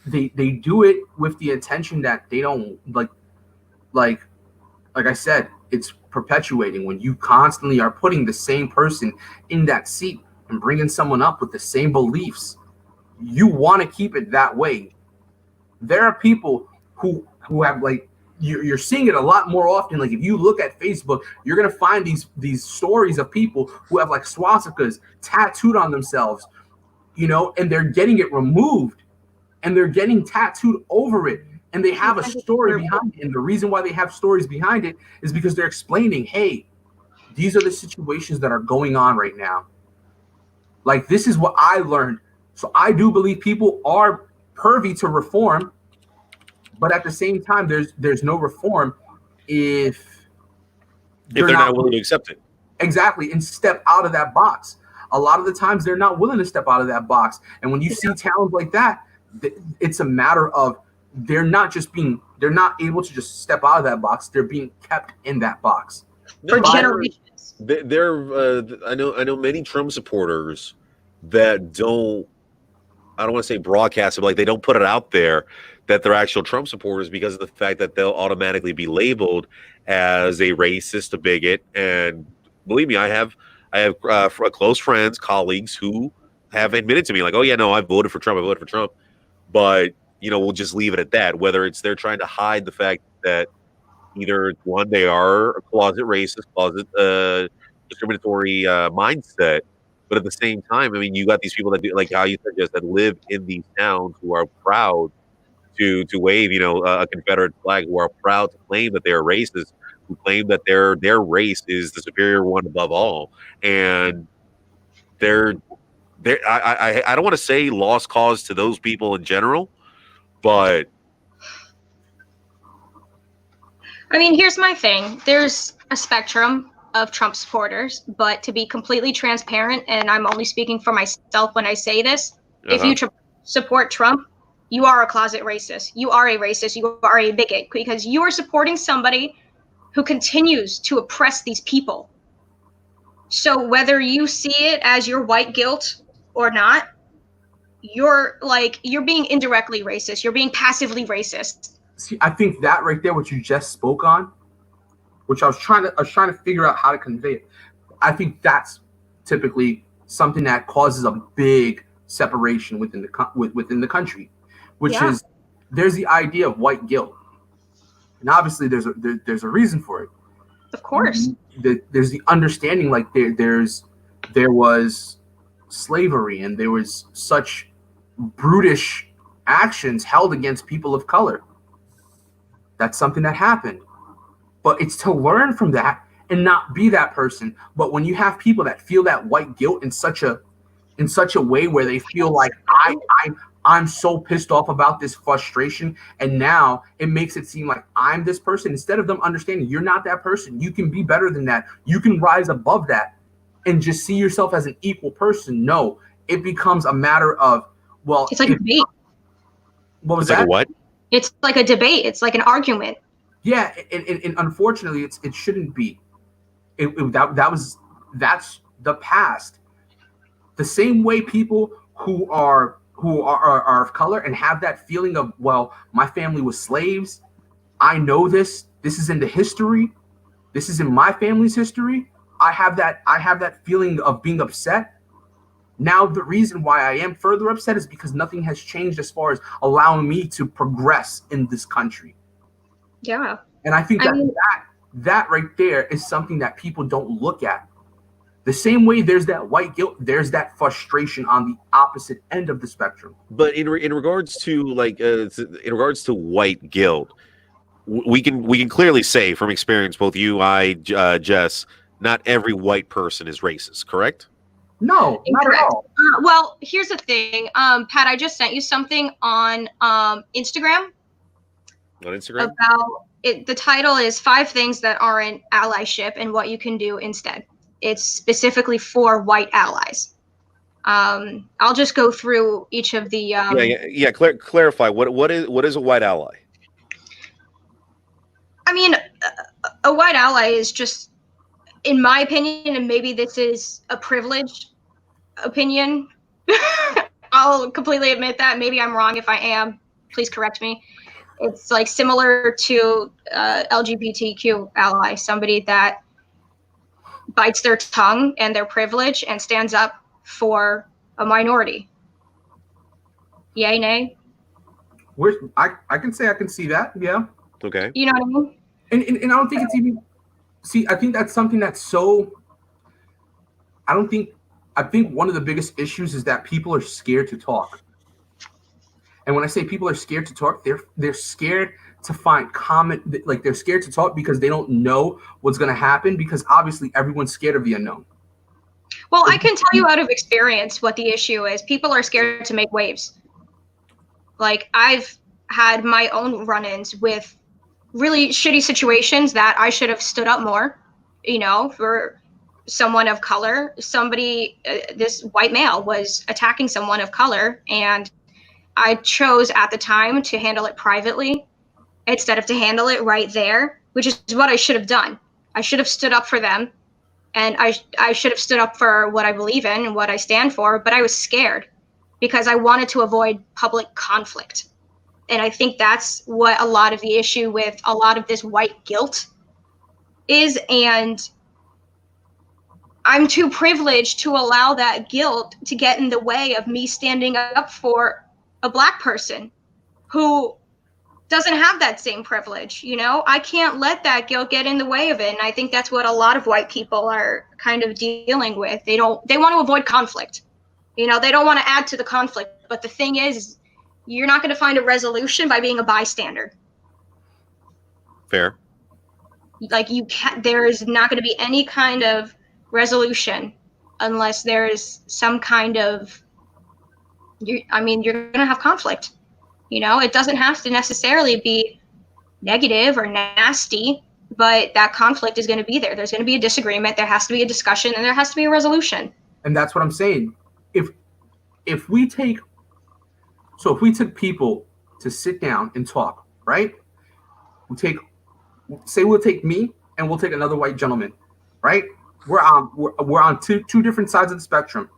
they do it with the intention that they don't like I said, it's perpetuating when you constantly are putting the same person in that seat and bringing someone up with the same beliefs. You want to keep it that way. There are people who have like, you're seeing it a lot more often. Like if you look at Facebook, you're gonna find these stories of people who have like swastikas tattooed on themselves, you know, and they're getting it removed and they're getting tattooed over it. And they have a story behind it. And the reason why they have stories behind it is because they're explaining, hey, these are the situations that are going on right now. Like, this is what I learned. So I do believe people are pervy to reform, but at the same time, there's no reform if they're not willing to accept it. Exactly, and step out of that box. A lot of the times, they're not willing to step out of that box. And when you see towns like that, it's a matter of they're not able to just step out of that box. They're being kept in that box for generations. I know many Trump supporters that don't, I don't want to say broadcast it, but like they don't put it out there that they're actual Trump supporters because of the fact that they'll automatically be labeled as a racist, a bigot. And believe me, I have close friends, colleagues who have admitted to me like, oh yeah, no, I voted for Trump. But you know, we'll just leave it at that. Whether it's they're trying to hide the fact that either one, they are a closet racist, closet discriminatory mindset, but at the same time, I mean, you got these people that do, like how you suggest, that live in these towns who are proud to wave, you know, a Confederate flag, who are proud to claim that they are racist, who claim that their race is the superior one above all, and I don't want to say lost cause to those people in general. But I mean, here's my thing. There's a spectrum of Trump supporters, but to be completely transparent, and I'm only speaking for myself when I say this, if you support Trump, you are a closet racist. You are a racist. You are a bigot because you are supporting somebody who continues to oppress these people. So whether you see it as your white guilt or not, you're being indirectly racist. You're being passively racist. See, I think that right there, what you just spoke on, which I was trying to figure out how to convey it. I think that's typically something that causes a big separation within within the country, which Yeah. is there's the idea of white guilt, and obviously there's a reason for it. Of course. There's the understanding, like there was slavery and there was such brutish actions held against people of color. That's something that happened, but it's to learn from that and not be that person. But when you have people that feel that white guilt in such a way where they feel like I'm so pissed off about this frustration, and now it makes it seem like I'm this person, instead of them understanding you're not that person. You can be better than that. You can rise above that and just see yourself as an equal person. No, it becomes a matter of, well, It's like a debate. what was It's like that? a what? It's like a debate. It's like an argument. Yeah, and unfortunately, it shouldn't be. That's the past. The same way people who are of color and have that feeling of, well, my family was slaves. I know this. This is in the history. This is in my family's history. I have that feeling of being upset. Now the reason why I am further upset is because nothing has changed as far as allowing me to progress in this country. Yeah. And I think I mean- that right there is something that people don't look at. The same way there's that white guilt, there's that frustration on the opposite end of the spectrum. But in regards to in regards to white guilt, we can clearly say from experience, both you, I, Jess, not every white person is racist, correct? No, not at Incorrect. all. Well, here's the thing. Pat, I just sent you something on Instagram On Instagram? about it. The title is 5 Things That Aren't Allyship and What You Can Do Instead. It's specifically for white allies. I'll just go through each of the Clarify what is a white ally? I mean, a white ally is just, in my opinion, and maybe this is a privileged opinion, I'll completely admit that. Maybe I'm wrong. If I am, please correct me. It's like similar to LGBTQ ally, somebody that bites their tongue and their privilege and stands up for a minority. Yay, nay? I can say I can see that. Yeah. Okay. You know what I mean? And I don't think it's even. See, I think that's something that's so. I think one of the biggest issues is that people are scared to talk. And when I say people are scared to talk, they're scared to find common. Like, they're scared to talk because they don't know what's going to happen, because obviously everyone's scared of the unknown. Well, I can tell you out of experience what the issue is. People are scared to make waves. Like, I've had my own run-ins with really shitty situations that I should have stood up more, for someone of color. Somebody, this white male was attacking someone of color, and I chose at the time to handle it privately instead of to handle it right there, which is what I should have done. I should have stood up for them, and I should have stood up for what I believe in and what I stand for, but I was scared because I wanted to avoid public conflict. And I think that's what a lot of the issue with a lot of this white guilt is. And I'm too privileged to allow that guilt to get in the way of me standing up for a Black person who doesn't have that same privilege. I can't let that guilt get in the way of it. And I think that's what a lot of white people are kind of dealing with. They want to avoid conflict. They don't want to add to the conflict. But the thing is, you're not going to find a resolution by being a bystander. Fair. Like, there is not going to be any kind of resolution unless there is some kind of, you're going to have conflict. It doesn't have to necessarily be negative or nasty, but that conflict is going to be there. There's going to be a disagreement. There has to be a discussion, and there has to be a resolution. And that's what I'm saying. If we took people to sit down and talk, right? We'll take me and we'll take another white gentleman, right? we're on two different sides of the spectrum.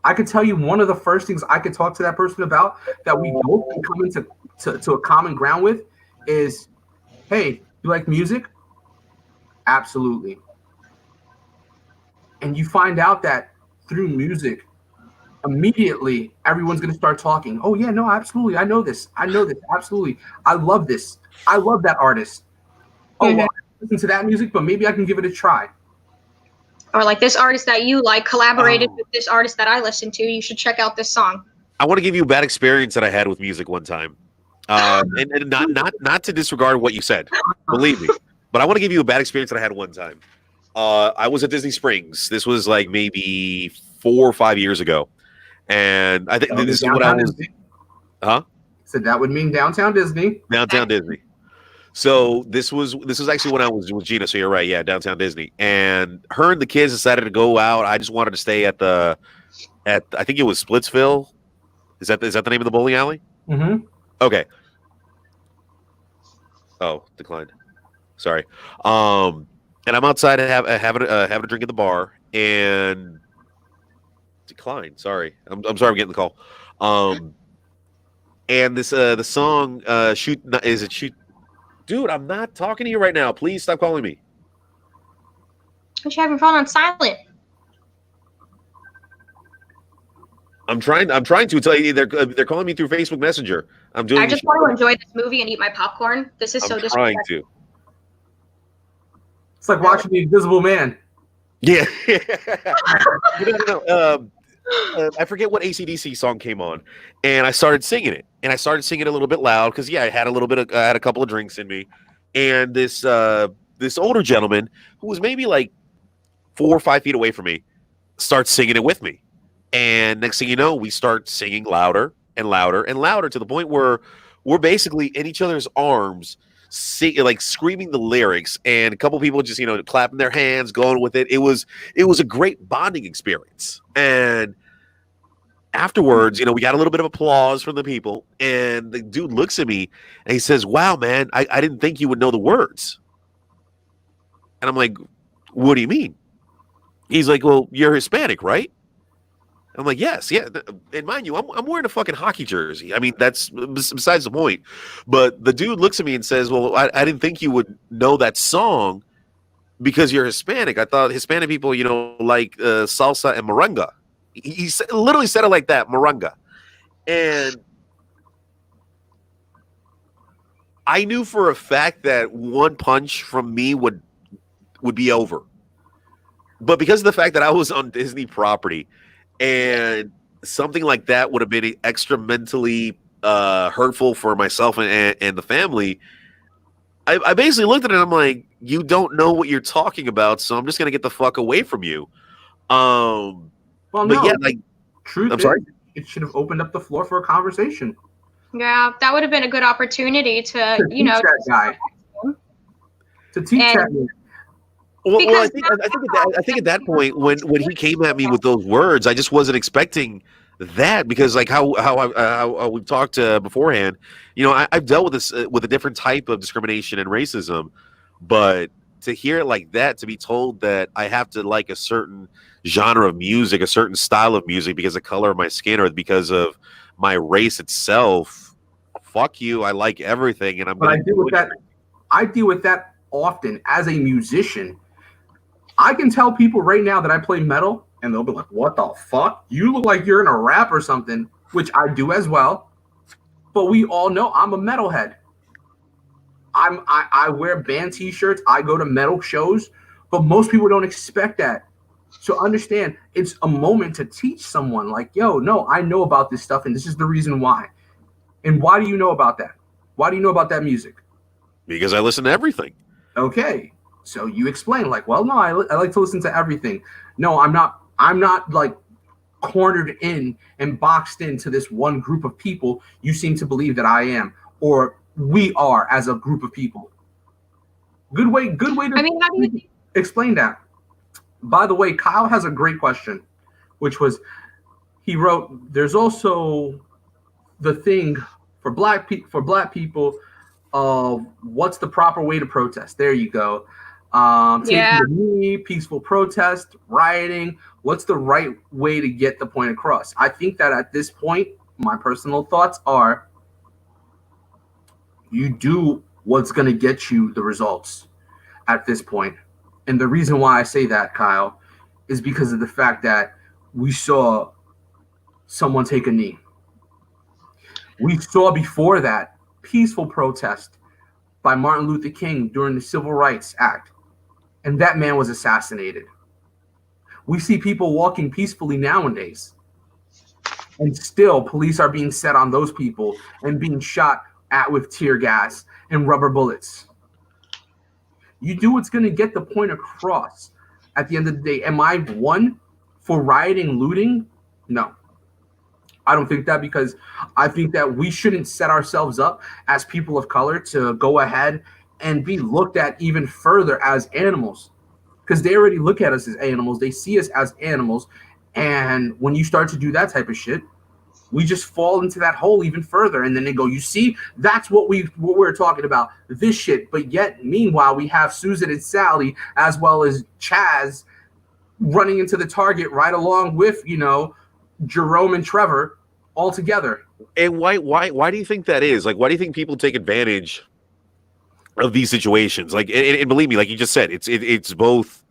I could tell you one of the first things I could talk to that person about that we both can come into to a common ground with is, hey, you like music? Absolutely. And you find out that through music, immediately everyone's going to start talking. Oh yeah, no, absolutely. I know this. Absolutely. I love this. I love that artist. Oh, well, I listen to that music, but maybe I can give it a try. Or like this artist that you like collaborated with this artist that I listen to. You should check out this song. I want to give you a bad experience that I had with music one time, and not to disregard what you said, believe me, but I want to give you a bad experience that I had one time. I was at Disney Springs. This was like maybe 4 or 5 years ago, and I think this is what I was. Disney. Huh? So that would mean downtown Disney. Downtown Disney. So this was actually when I was with Gina. So you're right, yeah, downtown Disney. And her and the kids decided to go out. I just wanted to stay at I think it was Splitsville. Is that the name of the bowling alley? Mm-hmm. Okay. Oh, declined. Sorry. And I'm outside having a drink at the bar and declined. Sorry, I'm sorry, I'm getting the call. And this the song shoot is it shoot. Dude, I'm not talking to you right now. Please stop calling me. But you have your phone on silent. I'm trying to tell you they're calling me through Facebook Messenger. I'm doing. I just want to enjoy this movie and eat my popcorn. This is so I'm trying to. It's like watching The Invisible Man. Yeah. No. I forget what AC/DC song came on, and I started singing it. And I started singing a little bit loud because I had I had a couple of drinks in me, and this older gentleman who was maybe like 4 or 5 feet away from me starts singing it with me. And next thing you know, we start singing louder and louder and louder to the point where we're basically in each other's arms, like screaming the lyrics, and a couple people just clapping their hands, going with it. It was a great bonding experience. And afterwards, we got a little bit of applause from the people, and the dude looks at me and he says, "Wow, man, I didn't think you would know the words." And I'm like, "What do you mean?" He's like, "Well, you're Hispanic, right?" I'm like, "Yes, yeah." And mind you, I'm wearing a fucking hockey jersey. I mean, that's besides the point. But the dude looks at me and says, "Well, I didn't think you would know that song because you're Hispanic. I thought Hispanic people, like salsa and merengue." He literally said it like that, merengue. And I knew for a fact that one punch from me would be over. But because of the fact that I was on Disney property and something like that would have been extra mentally hurtful for myself and the family, I basically looked at it and I'm like, you don't know what you're talking about, so I'm just going to get the fuck away from you. Well, but no, yeah, like, truth I'm sorry. It should have opened up the floor for a conversation. Yeah, that would have been a good opportunity to teach that guy. To teach that man. Well, I think at that point when he came at me with those words, I just wasn't expecting that, because like how we've talked beforehand, I've dealt with this with a different type of discrimination and racism, but to hear it like that, to be told that I have to like a certain genre of music, a certain style of music because of the color of my skin or because of my race itself, fuck you. I like everything, and I deal with that. I deal with that often as a musician. I can tell people right now that I play metal, and they'll be like, "What the fuck? You look like you're in a rap or something," which I do as well. But we all know I'm a metalhead. I wear band T-shirts. I go to metal shows, but most people don't expect that. So understand, it's a moment to teach someone like, yo, no, I know about this stuff, and this is the reason why. And why do you know about that? Why do you know about that music? Because I listen to everything. Okay. So you explain like, well, no, I like to listen to everything. No, I'm not like cornered in and boxed into this one group of people you seem to believe that I am, or we are as a group of people. Good way to how do you explain that. By the way, Kyle has a great question, which was, he wrote, there's also the thing for black people of what's the proper way to protest. There you go. Taking Yeah. the knee, peaceful protest, rioting. What's the right way to get the point across? I think that at this point, my personal thoughts are you do what's going to get you the results at this point. And the reason why I say that, Kyle, is because of the fact that we saw someone take a knee. We saw before that peaceful protest by Martin Luther King during the Civil Rights Act, and that man was assassinated. We see people walking peacefully nowadays, and still police are being set on those people and being shot at with tear gas and rubber bullets. You do what's going to get the point across. At the end of the day, am I one for rioting, looting? No. I don't think that, because I think that we shouldn't set ourselves up as people of color to go ahead and be looked at even further as animals, because they already look at us as animals. They see us as animals. And when you start to do that type of shit, we just fall into that hole even further. And then they go, you see, that's what we're talking about, this shit. But yet, meanwhile, we have Susan and Sally, as well as Chaz, running into the target right along with, Jerome and Trevor all together. And why do you think that is? Like, why do you think people take advantage of these situations? Like, and believe me, like you just said, it's both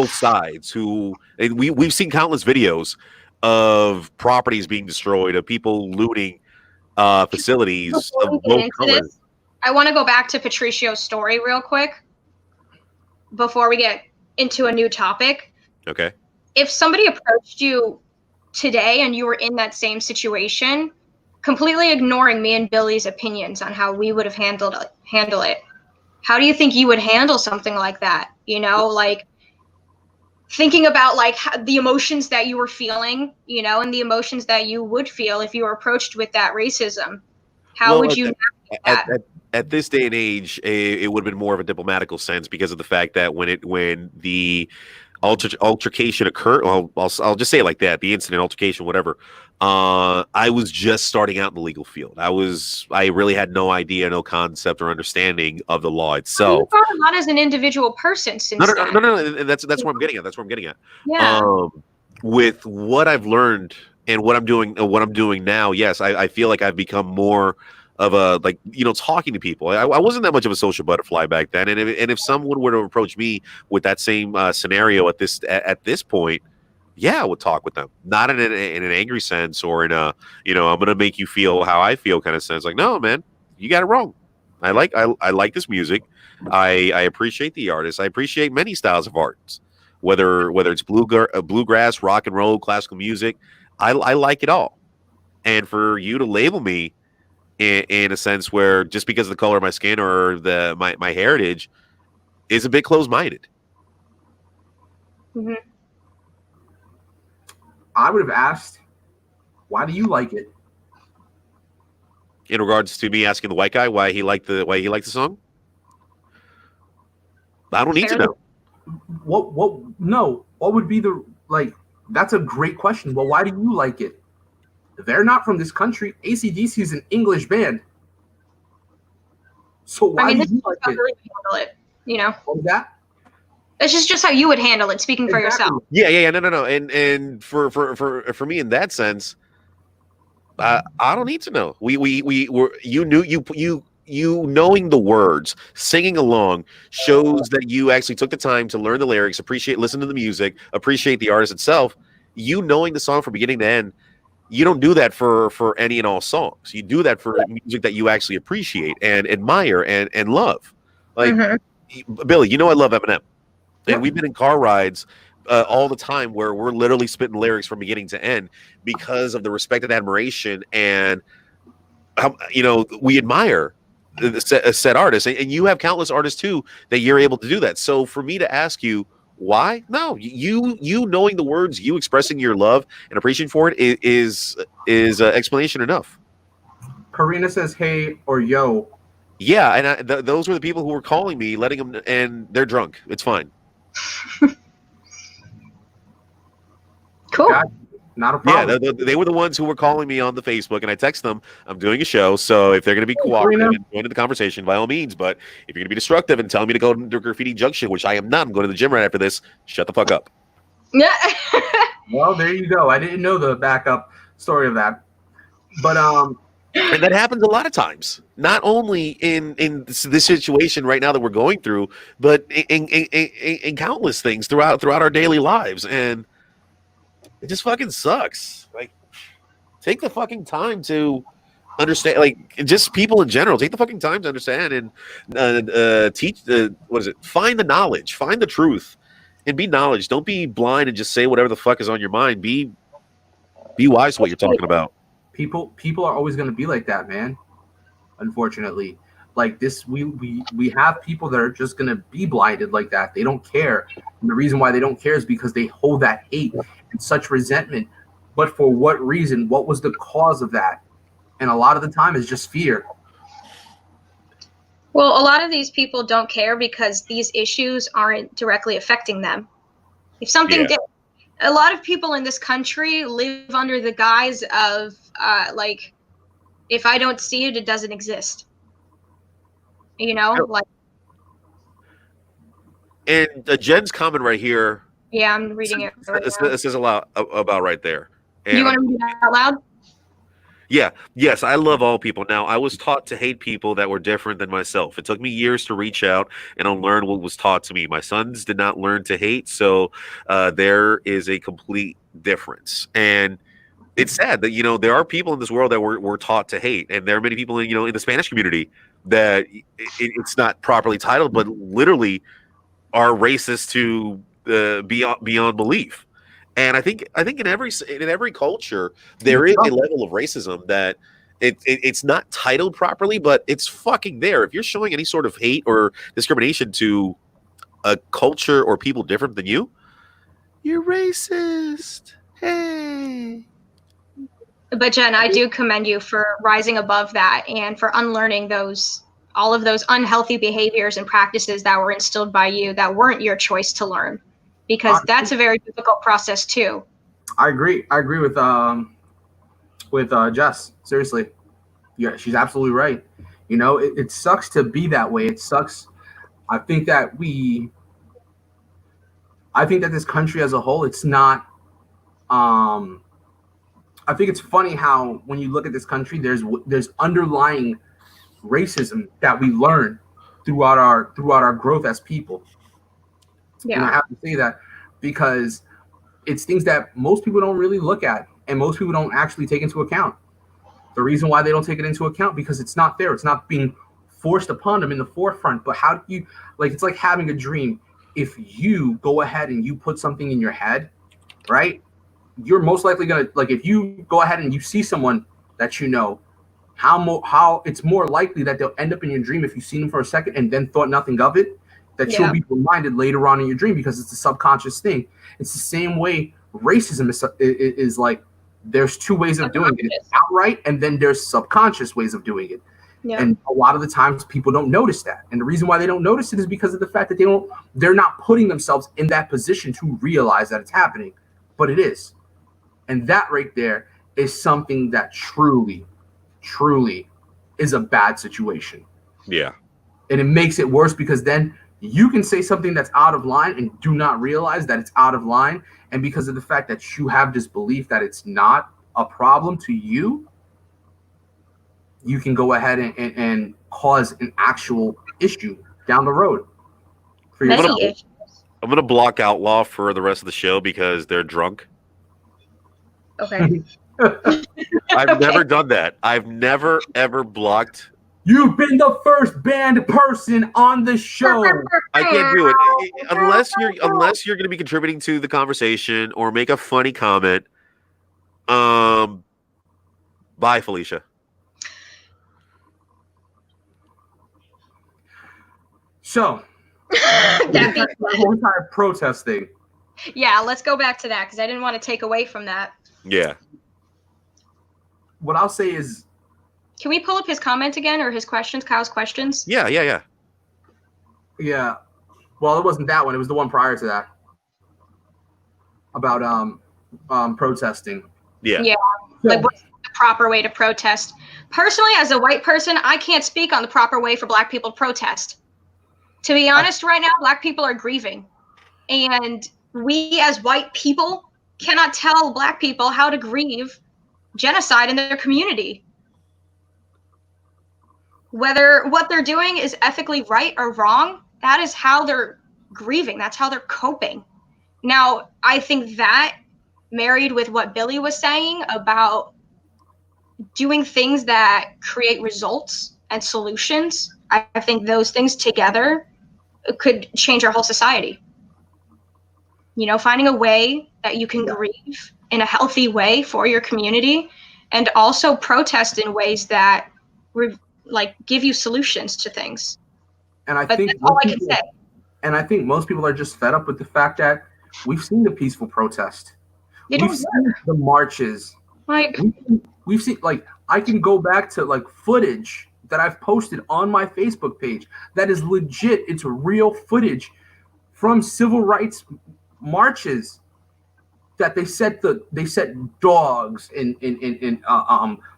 sides who, and we've seen countless videos of properties being destroyed, of people looting facilities of both colors. I want to go back to Patricio's story real quick before we get into a new topic. Okay. If somebody approached you today and you were in that same situation, completely ignoring me and Billy's opinions on how we would have handle it, how do you think you would handle something like that? Like thinking about like the emotions that you were feeling, and the emotions that you would feel if you were approached with that racism. How would you navigate that? At this day and age, it would have been more of a diplomatical sense, because of the fact that when the altercation occurred, well, I'll just say it like that, the incident, altercation, whatever, I was just starting out in the legal field. I really had no idea, no concept or understanding of the law itself. You've grown a lot as an individual person since No. That's where I'm getting at. Yeah. With what I've learned and what I'm doing now, yes, I feel like I've become more of a, like, talking to people. I wasn't that much of a social butterfly back then, and if someone were to approach me with that same scenario at this point, yeah, I would talk with them, not in an angry sense or in a I'm gonna make you feel how I feel kind of sense. Like, no, man, you got it wrong. I like this music. I appreciate the artist. I appreciate many styles of arts, whether it's bluegrass, rock and roll, classical music. I like it all. And for you to label me in a sense where just because of the color of my skin or my heritage is a bit closed-minded. Mm-hmm. I would have asked, why do you like it? In regards to me asking the white guy why he liked the song, I don't need to know. What would be the, like, that's a great question. Well, why do you like it? They're not from this country. AC/DC is an English band. So why do you like it? Handle it, What was that? It's just how you would handle it, speaking for yourself. Yeah. No. And for me in that sense, I don't need to know. You knowing the words, singing along shows that you actually took the time to learn the lyrics, listen to the music, appreciate the artist itself. You knowing the song from beginning to end. You don't do that for any and all songs. You do that for music that you actually appreciate and admire and love. Like, Billy, I love Eminem. And we've been in car rides all the time where we're literally spitting lyrics from beginning to end because of the respect and admiration, and how, we admire the said artist. And you have countless artists too that you're able to do that. So for me to ask you why, no, you knowing the words, you expressing your love and appreciation for it is explanation enough. Karina says hey or yo. Yeah, and those were the people who were calling me, letting them, and they're drunk. It's fine. Cool. Not a Yeah, problem. they were the ones who were calling me on the Facebook, and I text them, I'm doing a show, so if they're going to be cooperative and join in the conversation, by all means. But if you're going to be destructive and tell me to go to Graffiti Junction, which I am not, I'm going to the gym right after this, shut the fuck up. Yeah. Well, there you go. I didn't know the backup story of that, but And that happens a lot of times, not only in this situation right now that we're going through, but in countless things throughout our daily lives, and it just fucking sucks. Like, take the fucking time to understand, like, just people in general, take the fucking time to understand and teach the find the knowledge, find the truth, and be knowledge. Don't be blind and just say whatever the fuck is on your mind. Be wise to what you're talking about. people are always going to be like that, man. Unfortunately, like this, we have people that are just going to be blinded like that. They don't care, and the reason why they don't care is because they hold that hate and such resentment. But for what reason? What was the cause of that? And a lot of the time, it's just fear. Well, a lot of these people don't care because these issues aren't directly affecting them. If something Yeah. did, a lot of people in this country live under the guise of like, if I don't see it, it doesn't exist. You know, Yep. like, And Jen's comment right here yeah, I'm reading it right now. it says a lot about right there. And You want to read it out loud? yeah, yes, I love all people. Now, I was taught to hate people that were different than myself. It took me years to reach out and unlearn what was taught to me. My sons did not learn to hate, so there is a complete difference. And it's sad that there are people in this world that were taught to hate, and there are many people in the Spanish community that it's not properly titled, but literally are racist to beyond belief. And I think in every culture there is a level of racism that it's not titled properly, but it's fucking there. If you're showing any sort of hate or discrimination to a culture or people different than you, you're racist. Hey. But Jen, I do commend you for rising above that and for unlearning all of those unhealthy behaviors and practices that were instilled by you that weren't your choice to learn, because that's a very difficult process too. I agree with Jess. Seriously, yeah, she's absolutely right. It sucks to be that way. It sucks. I think that this country as a whole, it's not. I think it's funny how when you look at this country, there's underlying racism that we learn throughout our growth as people. Yeah. And I have to say that because it's things that most people don't really look at and most people don't actually take into account. The reason why they don't take it into account because it's not there. It's not being forced upon them in the forefront. But how do you, like, it's like having a dream. If you go ahead and you put something in your head, right, you're most likely going to, like, if you go ahead and you see someone that how it's more likely that they'll end up in your dream if you've seen them for a second and then thought nothing of it, that you'll be reminded later on in your dream because it's a subconscious thing. It's the same way racism is like, there's two ways of doing it. It's outright, and then there's subconscious ways of doing it. Yeah. And a lot of the times people don't notice that. And the reason why they don't notice it is because of the fact that they're not putting themselves in that position to realize that it's happening, but it is. And that right there is something that truly is a bad situation. Yeah. And it makes it worse because then you can say something that's out of line and do not realize that it's out of line. And because of the fact that you have this belief that it's not a problem to you, you can go ahead and cause an actual issue down the road for yourself. I'm going to block Outlaw for the rest of the show because they're drunk. Okay. I've never done that. I've never, ever blocked. You've been the first banned person on the show. I can't do it unless you're going to be contributing to the conversation or make a funny comment. Bye, Felicia. So the whole entire protest thing. Yeah, let's go back to that because I didn't want to take away from that. Yeah. What I'll say is, can we pull up his comment again or his questions, Kyle's questions? Yeah. yeah. Well, it wasn't that one. It was the one prior to that. About protesting. Yeah. Yeah. So, Like, what's the proper way to protest? Personally, as a white person, I can't speak on the proper way for Black people to protest. To be honest, right now, Black people are grieving. And we as white people cannot tell Black people how to grieve genocide in their community. Whether what they're doing is ethically right or wrong, that is how they're grieving. That's how they're coping. Now, I think that married with what Billy was saying about doing things that create results and solutions, I think those things together could change our whole society. You know, finding a way that you can grieve in a healthy way for your community, and also protest in ways that like give you solutions to things. and I But think that's all most I can people, say. and I think most people are just fed up with the fact that we've seen the peaceful protest. They We've don't seen the marches. like We've seen, like, I can go back to like footage that I've posted on my Facebook page that is legit. It's real footage from civil rights marches that they set dogs in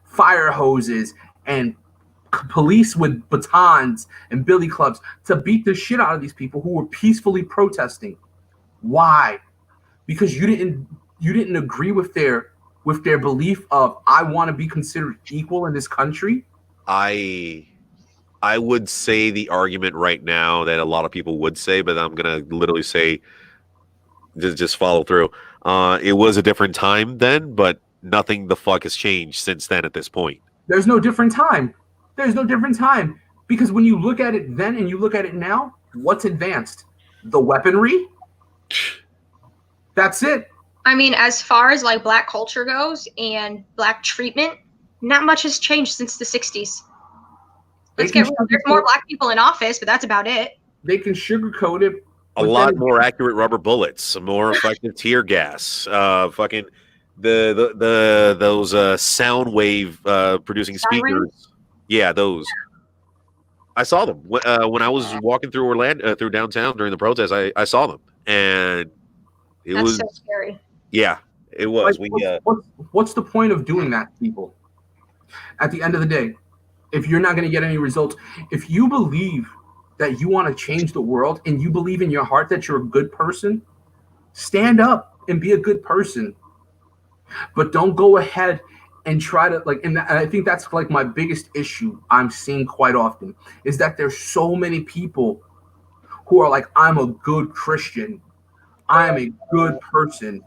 fire hoses and police with batons and billy clubs to beat the shit out of these people who were peacefully protesting. Why? Because you didn't agree with their belief of, I want to be considered equal in this country. I would say the argument right now that a lot of people would say, but I'm gonna literally say just follow through. It was a different time then, but nothing the fuck has changed since then at this point. There's no different time. There's no different time. Because when you look at it then and you look at it now, what's advanced? The weaponry? That's it. I mean, as far as like Black culture goes and Black treatment, not much has changed since the 60s. Let's get real. There's more Black people in office, but that's about it. They can sugarcoat it. A lot more accurate rubber bullets, some more effective tear gas, fucking those sound wave producing Sirens? speakers. Yeah, those. I saw them when I was walking through Orlando, through downtown during the protest. I saw them, and it That's was so scary. yeah, it was. Like, what's the point of doing that, people? At the end of the day, if you're not going to get any results, if you believe that you want to change the world and you believe in your heart that you're a good person, stand up and be a good person. But don't go ahead and try to and I think that's like my biggest issue I'm seeing quite often, is that there's so many people who are like, I'm a good Christian, I'm a good person,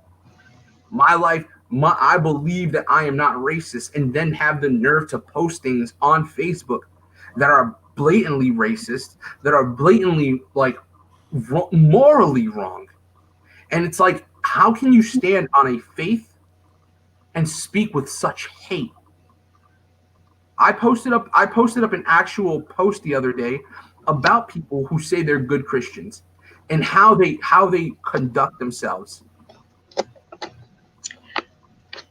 my life, I believe that I am not racist, and then have the nerve to post things on Facebook that are blatantly racist, that are blatantly like morally wrong. And it's like, how can you stand on a faith and speak with such hate? I posted up an actual post the other day about people who say they're good Christians and how they conduct themselves.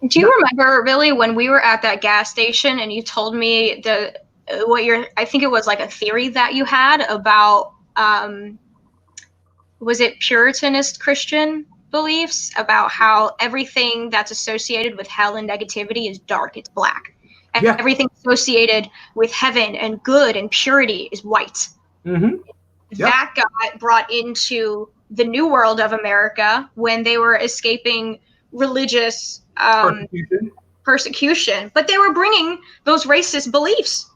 Do you remember, Billy, when we were at that gas station and you told me I think it was like a theory that you had about, was it Puritanist Christian beliefs about how everything that's associated with hell and negativity is dark, it's black. And Yeah. everything associated with heaven and good and purity is white. Mm-hmm. Yep. That got brought into the New World of America when they were escaping religious persecution. But they were bringing those racist beliefs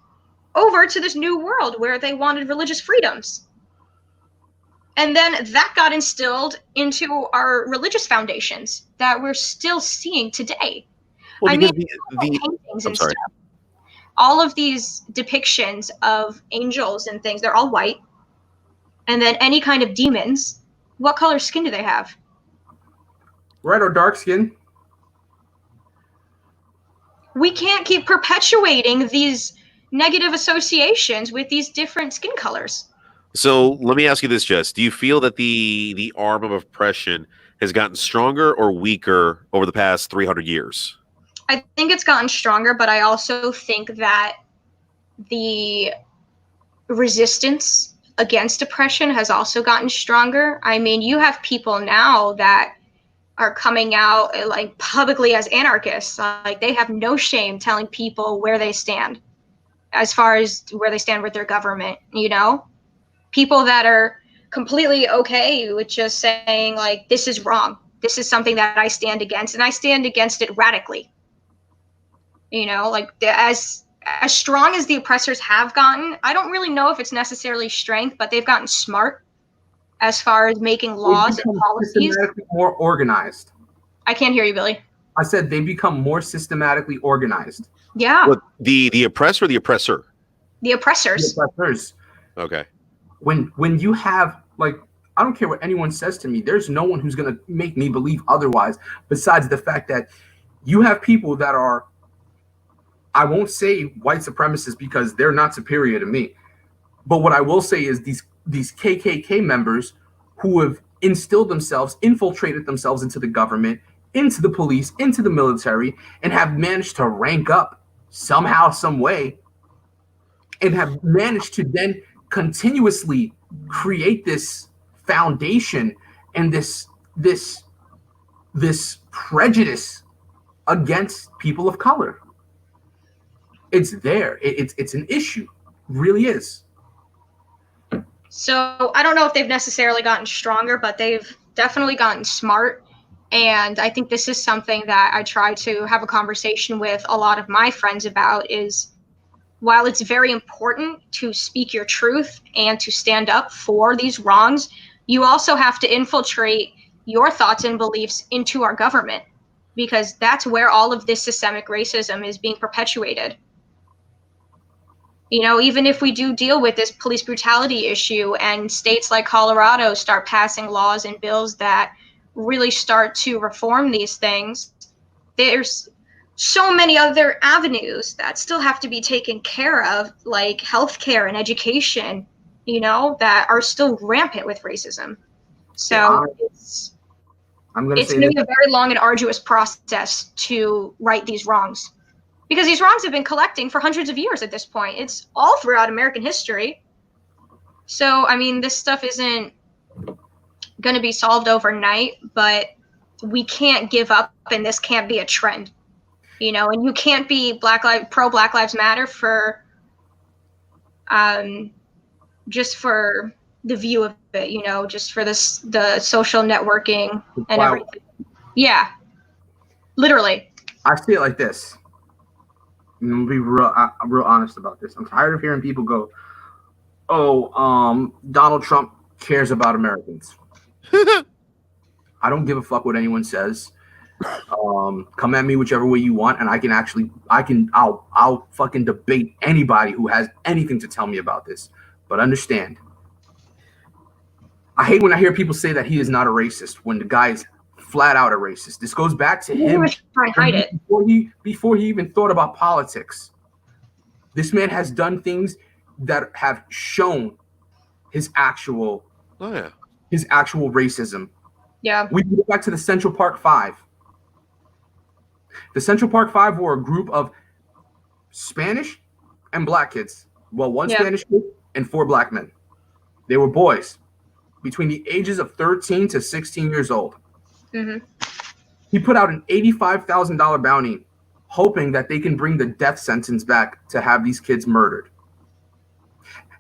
over to this new world where they wanted religious freedoms. And then that got instilled into our religious foundations that we're still seeing today. Well, I mean, I'm paintings and sorry. stuff. All of these depictions of angels and things, they're all white. And then any kind of demons, what color skin do they have? Red or dark skin. We can't keep perpetuating these negative associations with these different skin colors. So let me ask you this, Jess. Do you feel that the arm of oppression has gotten stronger or weaker over the past 300 years? I think it's gotten stronger, but I also think that the resistance against oppression has also gotten stronger. I mean, you have people now that are coming out like publicly as anarchists. Like they have no shame telling people where they stand as far as where they stand with their government, you know? People that are completely okay with just saying like, this is wrong. This is something that I stand against, and I stand against it radically. You know, like as strong as the oppressors have gotten, I don't really know if it's necessarily strength, but they've gotten smart as far as making laws and policies. Systematically more organized. I can't hear you, Billy. I said they become more systematically organized. Yeah. What, the oppressor or the oppressor? The oppressors. The oppressors. Okay. When you have, like, I don't care what anyone says to me, there's no one who's going to make me believe otherwise, besides the fact that you have people that are, I won't say white supremacists because they're not superior to me, but what I will say is these KKK members who have infiltrated themselves into the government, into the police, into the military, and have managed to rank up somehow, some way, and have managed to then continuously create this foundation and this prejudice against people of color. It's there. It's an issue. It really is. So I don't know if they've necessarily gotten stronger, but they've definitely gotten smart. And I think this is something that I try to have a conversation with a lot of my friends about is, while it's very important to speak your truth and to stand up for these wrongs, you also have to infiltrate your thoughts and beliefs into our government, because that's where all of this systemic racism is being perpetuated. You know, even if we do deal with this police brutality issue and states like Colorado start passing laws and bills that really start to reform these things, there's so many other avenues that still have to be taken care of, like healthcare and education, you know, that are still rampant with racism. So it's going to be a very long and arduous process to right these wrongs, because these wrongs have been collecting for hundreds of years at this point. It's all throughout American history. So, I mean, this stuff isn't going to be solved overnight, but we can't give up, and this can't be a trend. You know, and you can't be pro Black Lives Matter for just for the view of it, you know, just for the social networking and everything. Yeah, literally. I see it like this. I'm gonna be real honest about this. I'm tired of hearing people go, "Oh, Donald Trump cares about Americans." I don't give a fuck what anyone says. Come at me whichever way you want, and I'll fucking debate anybody who has anything to tell me about this. But understand, I hate when I hear people say that he is not a racist when the guy is flat out a racist. This goes back to him trying to hide it before he even thought about politics. This man has done things that have shown his actual racism. Yeah. We go back to the Central Park Five. The Central Park Five were a group of Spanish and black kids. Well, one Spanish kid and 4 black men. They were boys between the ages of 13 to 16 years old. Mm-hmm. He put out an $85,000 bounty, hoping that they can bring the death sentence back to have these kids murdered.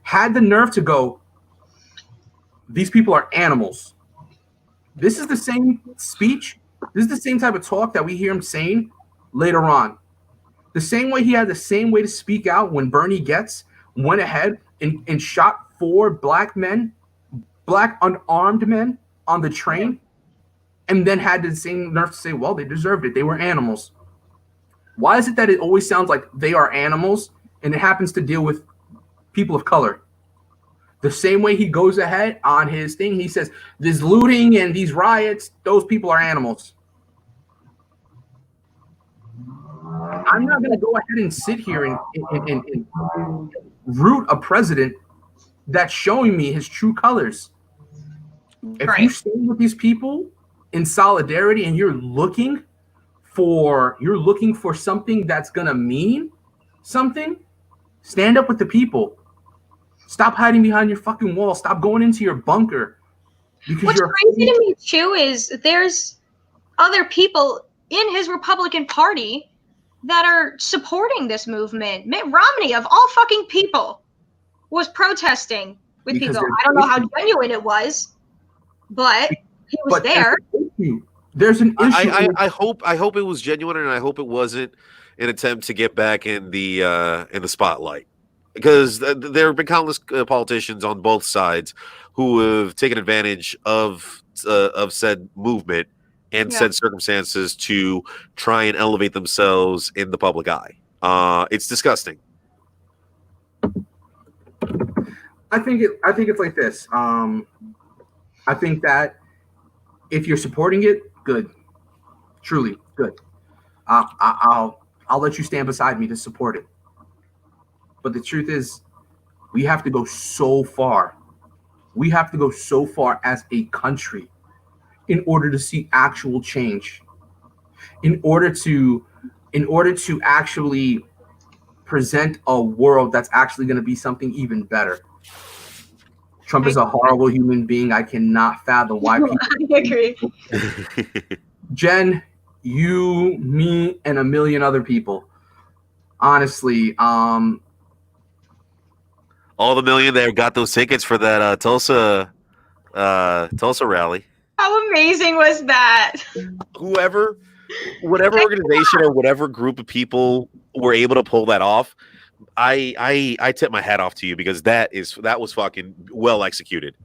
Had the nerve to go, these people are animals. This is the same speech. This is the same type of talk that we hear him saying later on. The same way he had the same way to speak out when Bernie Goetz went ahead and shot 4 black unarmed men on the train, and then had the same nerve to say, well, they deserved it. They were animals. Why is it that it always sounds like they are animals and it happens to deal with people of color? The same way he goes ahead on his thing, he says, this looting and these riots, those people are animals. I'm not going to go ahead and sit here and root a president that's showing me his true colors. If you stand with these people in solidarity and you're looking for something that's going to mean something, stand up with the people. Stop hiding behind your fucking wall. Stop going into your bunker. What's crazy to me too is other people in his Republican Party that are supporting this movement. Mitt Romney, of all fucking people, was protesting with Because people. I don't know how genuine it was, but he was But there. there's an issue. I hope it was genuine, and I hope it wasn't an attempt to get back in the spotlight, because there have been countless politicians on both sides who have taken advantage of said movement and said circumstances to try and elevate themselves in the public eye. It's disgusting. I think it's like this. I think that if you're supporting it, good, truly good. I'll let you stand beside me to support it. But the truth is, we have to go so far. We have to go so far as a country in order to see actual change. In order to actually present a world that's actually going to be something even better. Trump is a horrible human being. I cannot fathom why people. I agree. Jen, you, me, and a million other people. Honestly, all the million that got those tickets for that Tulsa rally. How amazing was that? Whatever organization or whatever group of people were able to pull that off, I tip my hat off to you, because that was fucking well executed.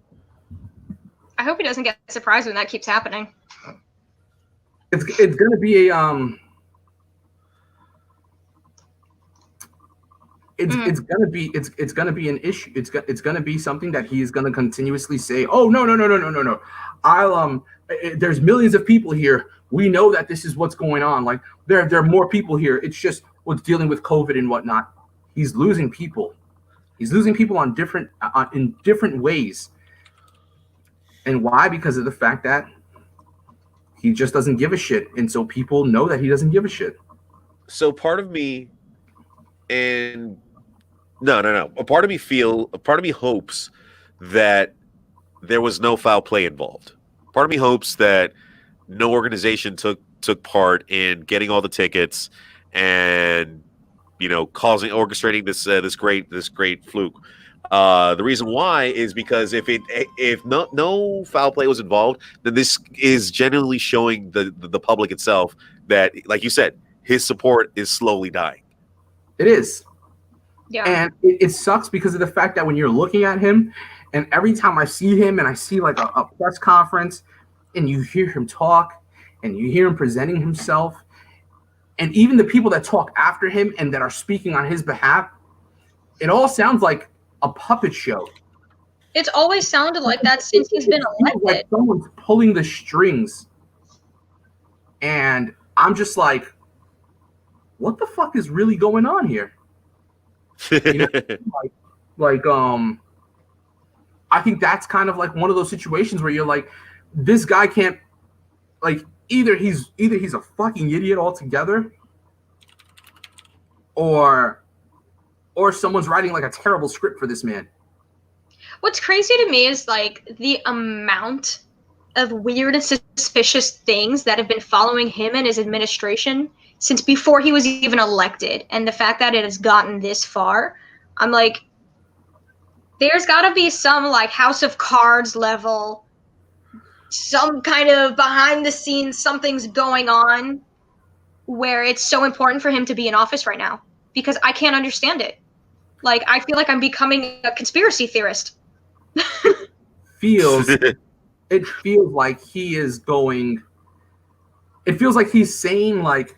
I hope he doesn't get surprised when that keeps happening. it's gonna be a it's gonna be an issue. It's gonna be something that he's gonna continuously say, oh no. There's millions of people here. We know that this is what's going on. Like there are more people here. It's just what's dealing with COVID and whatnot. He's losing people. He's losing people on in different ways. And why? Because of the fact that he just doesn't give a shit. And so people know that he doesn't give a shit. So part of me, and no. A part of me hopes that there was no foul play involved. Part of me hopes that no organization took part in getting all the tickets and orchestrating this great fluke. The reason why is because if no foul play was involved, then this is genuinely showing the public itself that, like you said, his support is slowly dying. It is. Yeah. And it sucks because of the fact that when you're looking at him, and every time I see him and I see like a press conference and you hear him talk and you hear him presenting himself, and even the people that talk after him and that are speaking on his behalf, it all sounds like a puppet show. It's always sounded like that since he's been elected. Like someone's pulling the strings. And I'm just like, what the fuck is really going on here? I think that's kind of like one of those situations where you're like, this guy can't, like, either he's a fucking idiot altogether, or someone's writing like a terrible script for this man. What's crazy to me is like the amount of weird and suspicious things that have been following him and his administration since before he was even elected, and the fact that it has gotten this far. I'm like, there's got to be some like House of Cards level, some kind of behind the scenes, something's going on where it's so important for him to be in office right now, because I can't understand it. Like, I feel like I'm becoming a conspiracy theorist. It feels like he is going, it feels like he's saying, like,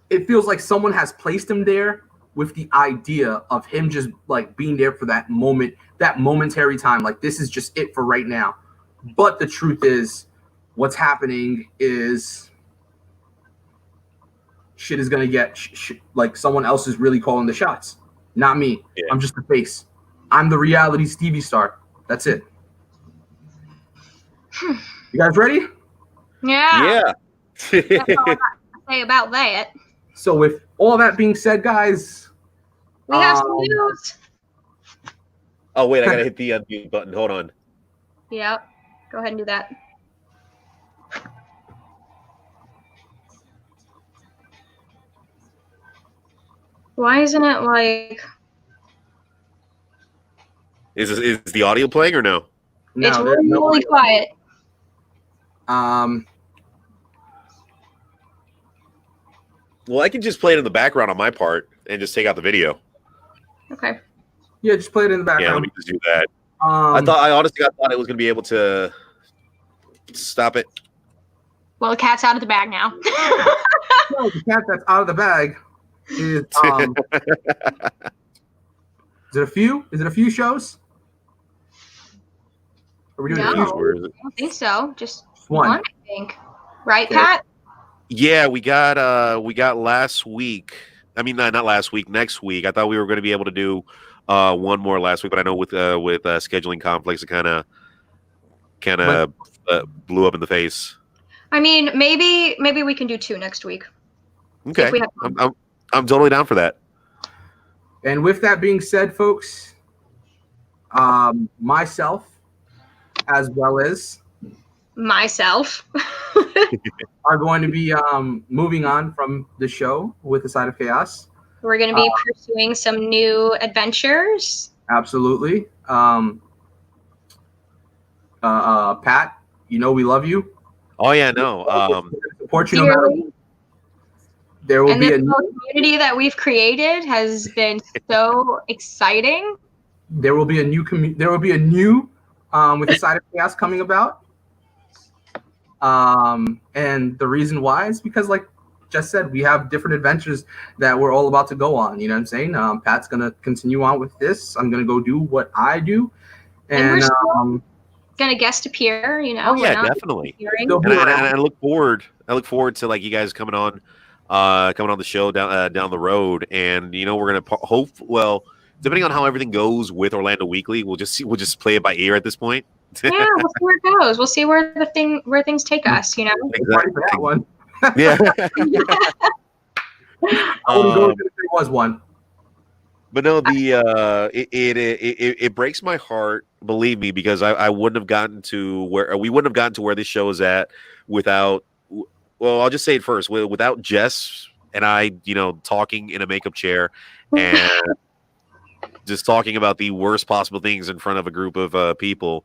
it feels like someone has placed him there with the idea of him just like being there for that moment, that momentary time. Like, this is just it for right now. But the truth is, what's happening is shit is going to get like someone else is really calling the shots. Not me. Yeah. I'm just the face. I'm the reality Stevie Star. That's it. You guys ready? Yeah. That's all I got to say about that. So with all that being said, guys, we have some news. Oh, wait, I got to hit the unmute button. Hold on. Yep. Go ahead and do that. Why isn't it like Is the audio playing or no? No, it's there's no really audio. quiet? Well, I can just play it in the background on my part and just take out the video. Okay. Yeah, just play it in the Yeah, let background. me just do that. Um, I honestly thought it was going to be able to stop it. Well, the cat's out of the bag now. no, the cat that's out of the bag is is it a few? Is it a few shows? Are we doing a few? No. Where is it? I don't think so. Just One. one, I think. Right, Okay. Pat? Yeah, we got last week. I mean, not last week. Next week, I thought we were going to be able to do one more last week, but I know with scheduling conflicts, it kind of blew up in the face. I mean, maybe we can do 2 next week. Okay, If we have time. I'm totally down for that. And with that being said, folks, myself, as well as Myself. are going to be moving on from the show with the Side of Chaos. We're going to be pursuing some new adventures. Absolutely. Pat, you know we love you. Oh yeah, no. Support you no matter. Dearly. There will And be this a whole community that we've created has been so exciting. there will be a new with the Side of Chaos coming about. And the reason why is because, like just said, we have different adventures that we're all about to go on. You know what I'm saying? Pat's gonna continue on with this. I'm gonna go do what I do, And we're and still going to guest appear, you know. Oh we're yeah, not definitely. appearing. Still- And I look forward. I look forward to like you guys coming on the show down the road, and you know we're gonna hope. Well, depending on how everything goes with Orlando Weekly, we'll just play it by ear at this point. Yeah, we'll see where it goes. We'll see where things take us, you know. Ready for that one. Yeah. I wouldn't go if there was one. But no, it breaks my heart, believe me, because I wouldn't have gotten to where this show is at without. Well, I'll just say it first. Without Jess and I, you know, talking in a makeup chair and just talking about the worst possible things in front of a group of people,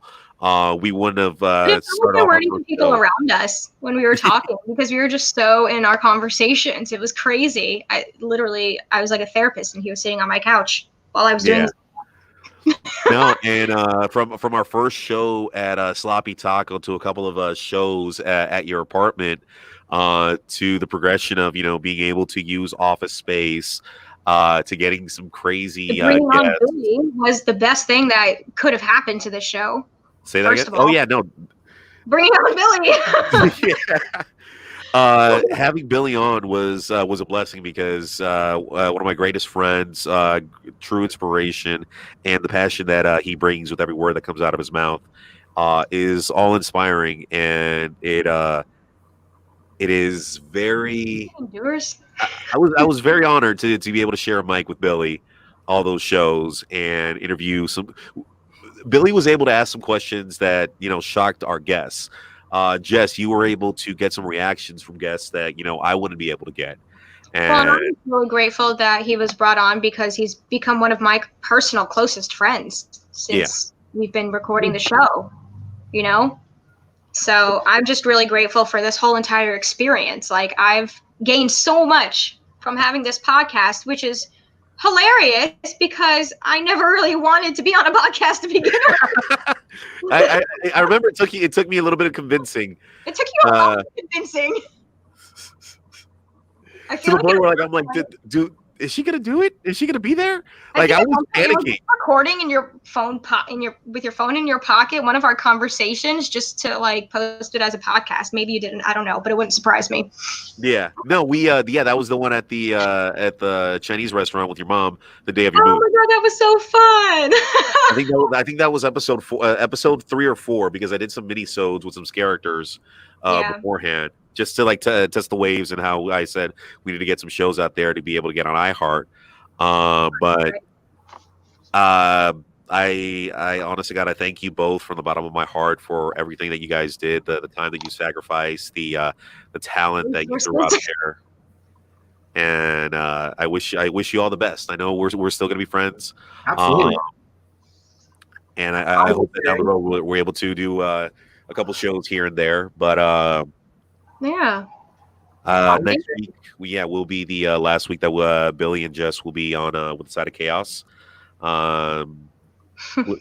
we wouldn't have started There off. weren't even people around us when we were talking because we were just so in our conversations. It was crazy. I was like a therapist, and he was sitting on my couch while I was doing this. No, and from our first show at Sloppy Taco to a couple of shows at your apartment, to the progression of, you know, being able to use office space, to getting some crazy Bringing on guests. Billy was the best thing that could have happened to this show. Say that First again? of all. Oh yeah, no. Bringing on Billy. Yeah. Having Billy on was a blessing because one of my greatest friends, true inspiration, and the passion that he brings with every word that comes out of his mouth is all inspiring, and it is very. Endures. I was very honored to be able to share a mic with Billy, all those shows, and interview some. Billy was able to ask some questions that, you know, shocked our guests. Jess, you were able to get some reactions from guests that, you know, I wouldn't be able to get. And Well, I'm really grateful that he was brought on because he's become one of my personal closest friends since we've been recording the show, you know? So I'm just really grateful for this whole entire experience. Like, I've gained so much from having this podcast, which is hilarious because I never really wanted to be on a podcast to begin with. I remember it took me a little bit of convincing. It took you a lot of convincing. I To feel the like point where like I'm like, dude, is she gonna do it? Is she gonna be there? Like I think was at one point panicking. recording in your phone with your phone in your pocket, one of our conversations, just to like post it as a podcast. Maybe you didn't, I don't know, but it wouldn't surprise me. Yeah, no, we that was the one at the Chinese restaurant with your mom the day of your Oh move. my god, that was so fun. I think that was episode 3 or 4 because I did some mini-sodes with some characters beforehand, just to like test the waves and how I said we need to get some shows out there to be able to get on iHeart. But I honestly, God, I thank you both from the bottom of my heart for everything that you guys did, the time that you sacrificed, the talent that you threw out there. and I wish you all the best. I know we're still gonna be friends. Absolutely. And I hope that down the road we're able to do a couple shows here and there. But Yeah. next week, will be the last week that Billy and Jess will be on with the Side of Chaos.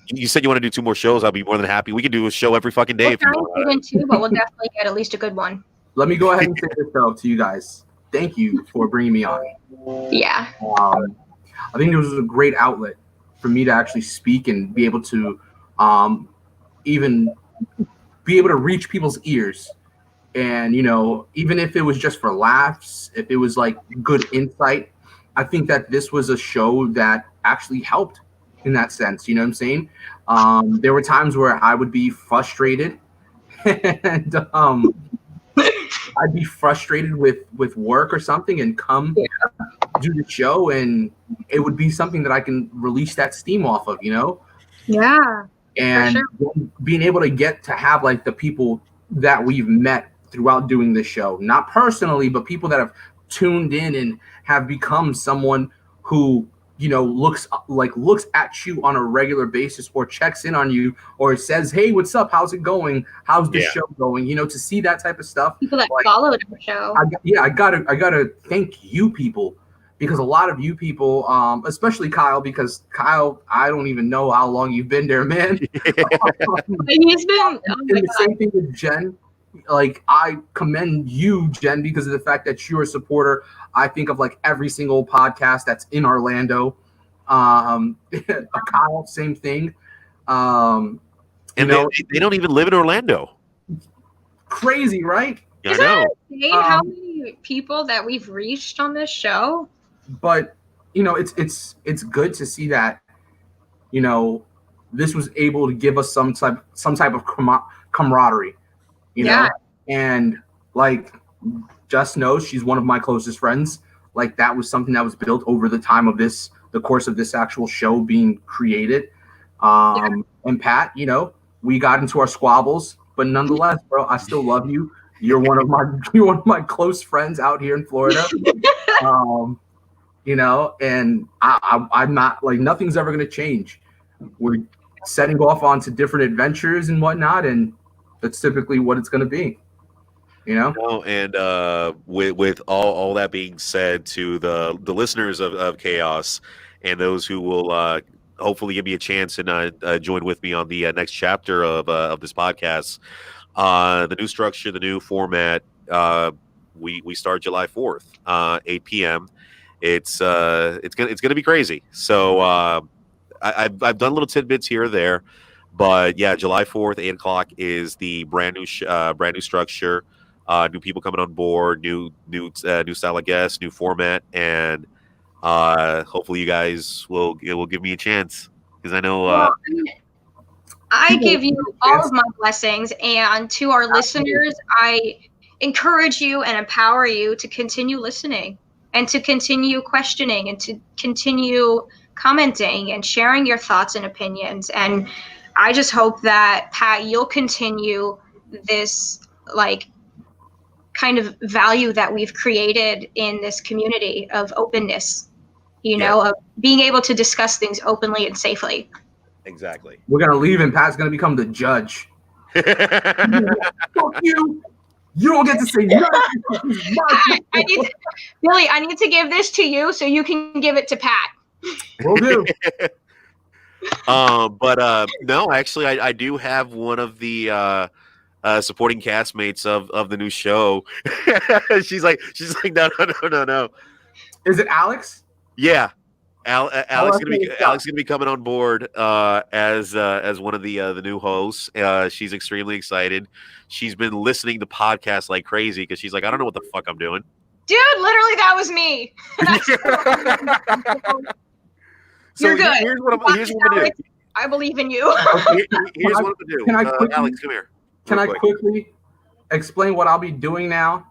You said you want to do 2 more shows. I'll be more than happy. We can do a show every fucking day. We're If you trying want. to do 2, but we'll definitely get at least a good one. Let me go ahead and say this though to you guys. Thank you for bringing me on. Yeah. I think it was a great outlet for me to actually speak and be able to even be able to reach people's ears. And, you know, even if it was just for laughs, if it was like good insight, I think that this was a show that actually helped in that sense. You know what I'm saying? There were times where I would be frustrated and I'd be frustrated with work or something and come do the show, and it would be something that I can release that steam off of, you know? Yeah. And being able to get to have like the people that we've met throughout doing this show, not personally, but people that have tuned in and have become someone who, you know, looks at you on a regular basis or checks in on you or says, hey, what's up? How's it going? How's the show going? You know, to see that type of stuff. People that follow the show. I gotta thank you people, because a lot of you people, especially Kyle, because Kyle, I don't even know how long you've been there, man. He's been. And the same thing with Jen. Like, I commend you, Jen, because of the fact that you're a supporter. I think of like every single podcast that's in Orlando. Kyle, same thing. And they don't even live in Orlando. Crazy, right? I know. How many people that we've reached on this show? But you know, it's good to see that, you know, this was able to give us some type of camaraderie. You know, and like Jess knows, she's one of my closest friends. Like, that was something that was built over the time of the course of this actual show being created. And Pat, you know, we got into our squabbles, but nonetheless, bro, I still love you. You're one of my close friends out here in Florida. You know, and I'm not like, nothing's ever gonna change. We're setting off onto different adventures and whatnot, and that's typically what it's going to be, you know? And with all that being said, to the listeners of Chaos and those who will hopefully give me a chance and join with me on the next chapter of this podcast, the new structure, the new format, we start July 4th, 8 p.m. It's gonna be crazy. So I've done little tidbits here or there. But yeah, July 4th, 8 o'clock is the brand new structure, new people coming on board, new style of guests, new format, and hopefully you guys will give me a chance, because I know. I give you all of my blessings, and to our listeners, I encourage you and empower you to continue listening and to continue questioning and to continue commenting and sharing your thoughts and opinions. And I just hope that, Pat, you'll continue this like kind of value that we've created in this community of openness, you know, of being able to discuss things openly and safely. Exactly. We're going to leave and Pat's going to become the judge. Fuck you. You don't get to say nothing. Billy, I need to give this to you so you can give it to Pat. Will do. But no, actually, I do have one of the supporting castmates of the new show. she's like, no. Is it Alex? Yeah, Alex gonna be coming on board as one of the new hosts. She's extremely excited. She's been listening to podcasts like crazy because she's like, I don't know what the fuck I'm doing. Dude, literally, that was me. So you're good. Here's what I'm gonna do. I believe in you. Here's what I'm gonna do. Alex, come here. Can I quickly explain what I'll be doing now?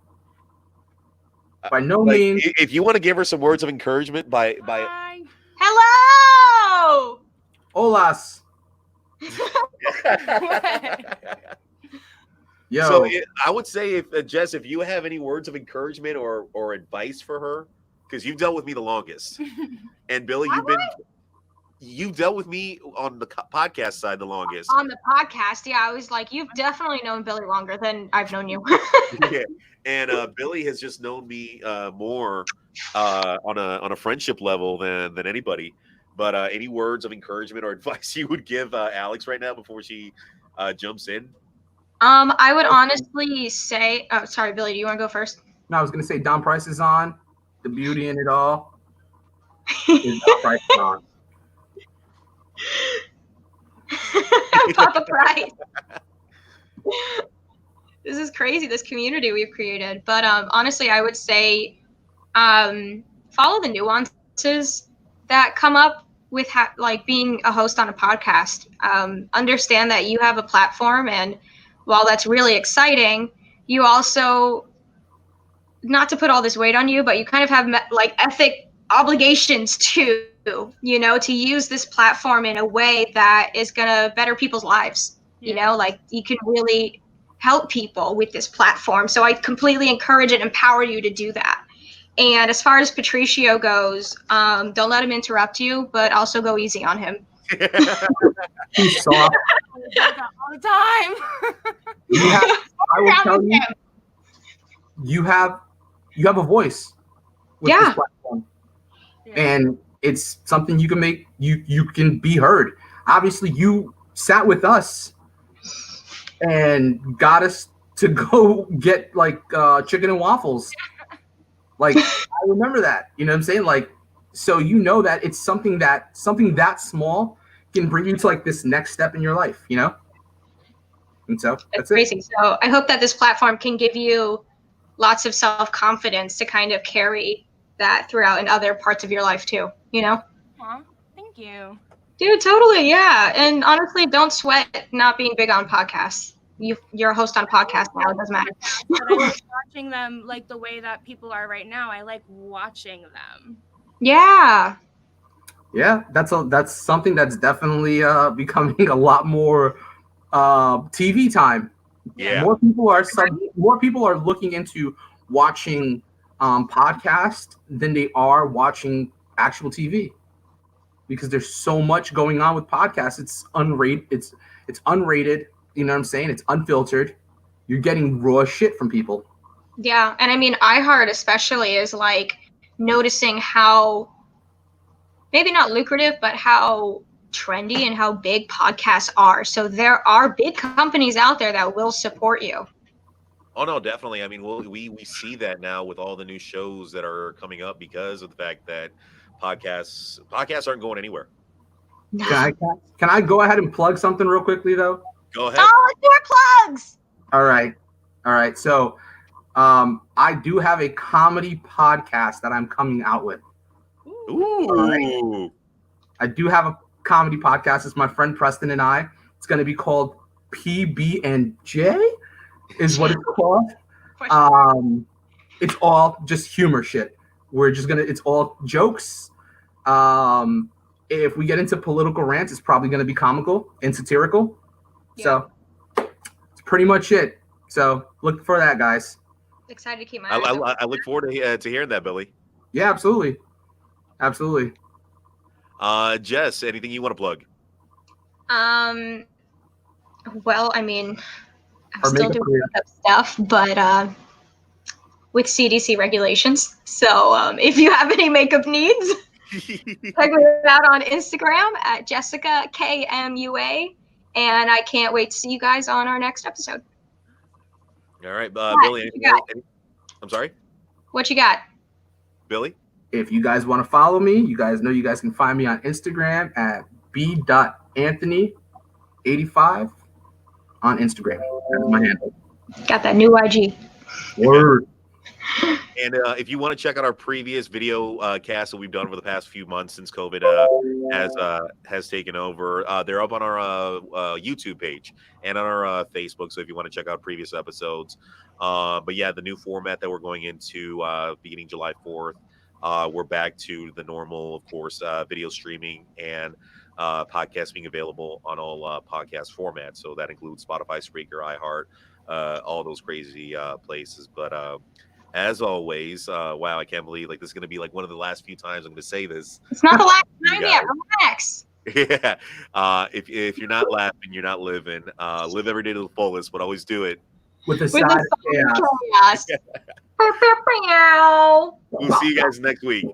By no means. If you want to give her some words of encouragement, by Hello. Holas. Yo. So I would say, if Jess, if you have any words of encouragement or advice for her, because you've dealt with me the longest, and Billy, you've dealt with me on the podcast side the longest. On the podcast, yeah, I was like, you've definitely known Billy longer than I've known you. Yeah, and Billy has just known me more on a friendship level than anybody. But any words of encouragement or advice you would give Alex right now before she jumps in? I would honestly say, oh, sorry, Billy, do you want to go first? No, I was gonna say Don Price is on. The beauty in it all is Don Price is on. Papa Price. This is crazy, this community we've created. But honestly, I would say follow the nuances that come up with like being a host on a podcast. Understand that you have a platform, and while that's really exciting, you also, not to put all this weight on you, but you kind of have like ethic obligations too, you know, to use this platform in a way that is going to better people's lives. You know, like you can really help people with this platform. So I completely encourage and empower you to do that. And as far as Patricio goes, don't let him interrupt you, but also go easy on him. He's soft. all the time. I will tell you, you have a voice with this platform, and it's something you can make. You can be heard. Obviously, you sat with us and got us to go get like chicken and waffles. Like I remember that. You know what I'm saying? Like, so you know that it's something that small can bring you to like this next step in your life. You know. And so that's crazy. So I hope that this platform can give you lots of self-confidence to kind of carry that throughout in other parts of your life too, you know? Aw, thank you. Dude, totally, yeah. And honestly, don't sweat not being big on podcasts. You're a host on podcasts now, it doesn't matter. But I like watching them like the way that people are right now. I like watching them. Yeah. Yeah, that's something that's definitely becoming a lot more TV time. Yeah. More people are looking into watching podcasts than they are watching actual TV, because there's so much going on with podcasts. It's unrated. It's unrated. You know what I'm saying? It's unfiltered. You're getting raw shit from people. Yeah, and I mean, iHeart especially is like noticing how maybe not lucrative, but how trendy and how big podcasts are. So there are big companies out there that will support you. Oh no, definitely. I mean, we see that now with all the new shows that are coming up because of the fact that podcasts aren't going anywhere. Can I go ahead and plug something real quickly though? Go ahead. Oh, let's do our plugs. All right. So I do have a comedy podcast that I'm coming out with. Ooh. Right. I do have a comedy podcast. It's my friend Preston and I. It's going to be called PB and J, is what it's called. It's all just humor shit. It's all jokes. If we get into political rants, it's probably going to be comical and satirical. Yeah. So it's pretty much it. So look for that, guys. Excited to keep my eyes open. I look forward to hearing that, Billy. Yeah, absolutely. Jess, anything you want to plug? Well, I mean, I'm still doing makeup stuff, but with CDC regulations. So if you have any makeup needs, check me out on Instagram at Jessica KMUA, and I can't wait to see you guys on our next episode. All right, Billy. I'm sorry. What you got, Billy? If you guys want to follow me, you guys know you guys can find me on Instagram at b.anthony85 on Instagram. That's my handle. Got that new IG. Word. And if you want to check out our previous video cast that we've done over the past few months since COVID has taken over, they're up on our YouTube page and on our Facebook. So if you want to check out previous episodes, but yeah, the new format that we're going into beginning July 4th, we're back to the normal, of course, video streaming and podcast being available on all podcast formats. So that includes Spotify, Spreaker, iHeart, all those crazy places. But as always, wow, I can't believe like this is gonna be like one of the last few times I'm gonna say this. It's not the last time guys. yet. Relax. Yeah. If you're not laughing, you're not living. Live every day to the fullest, but always do it. With the With side the of chaos. chaos. Meow. We'll see you guys next week.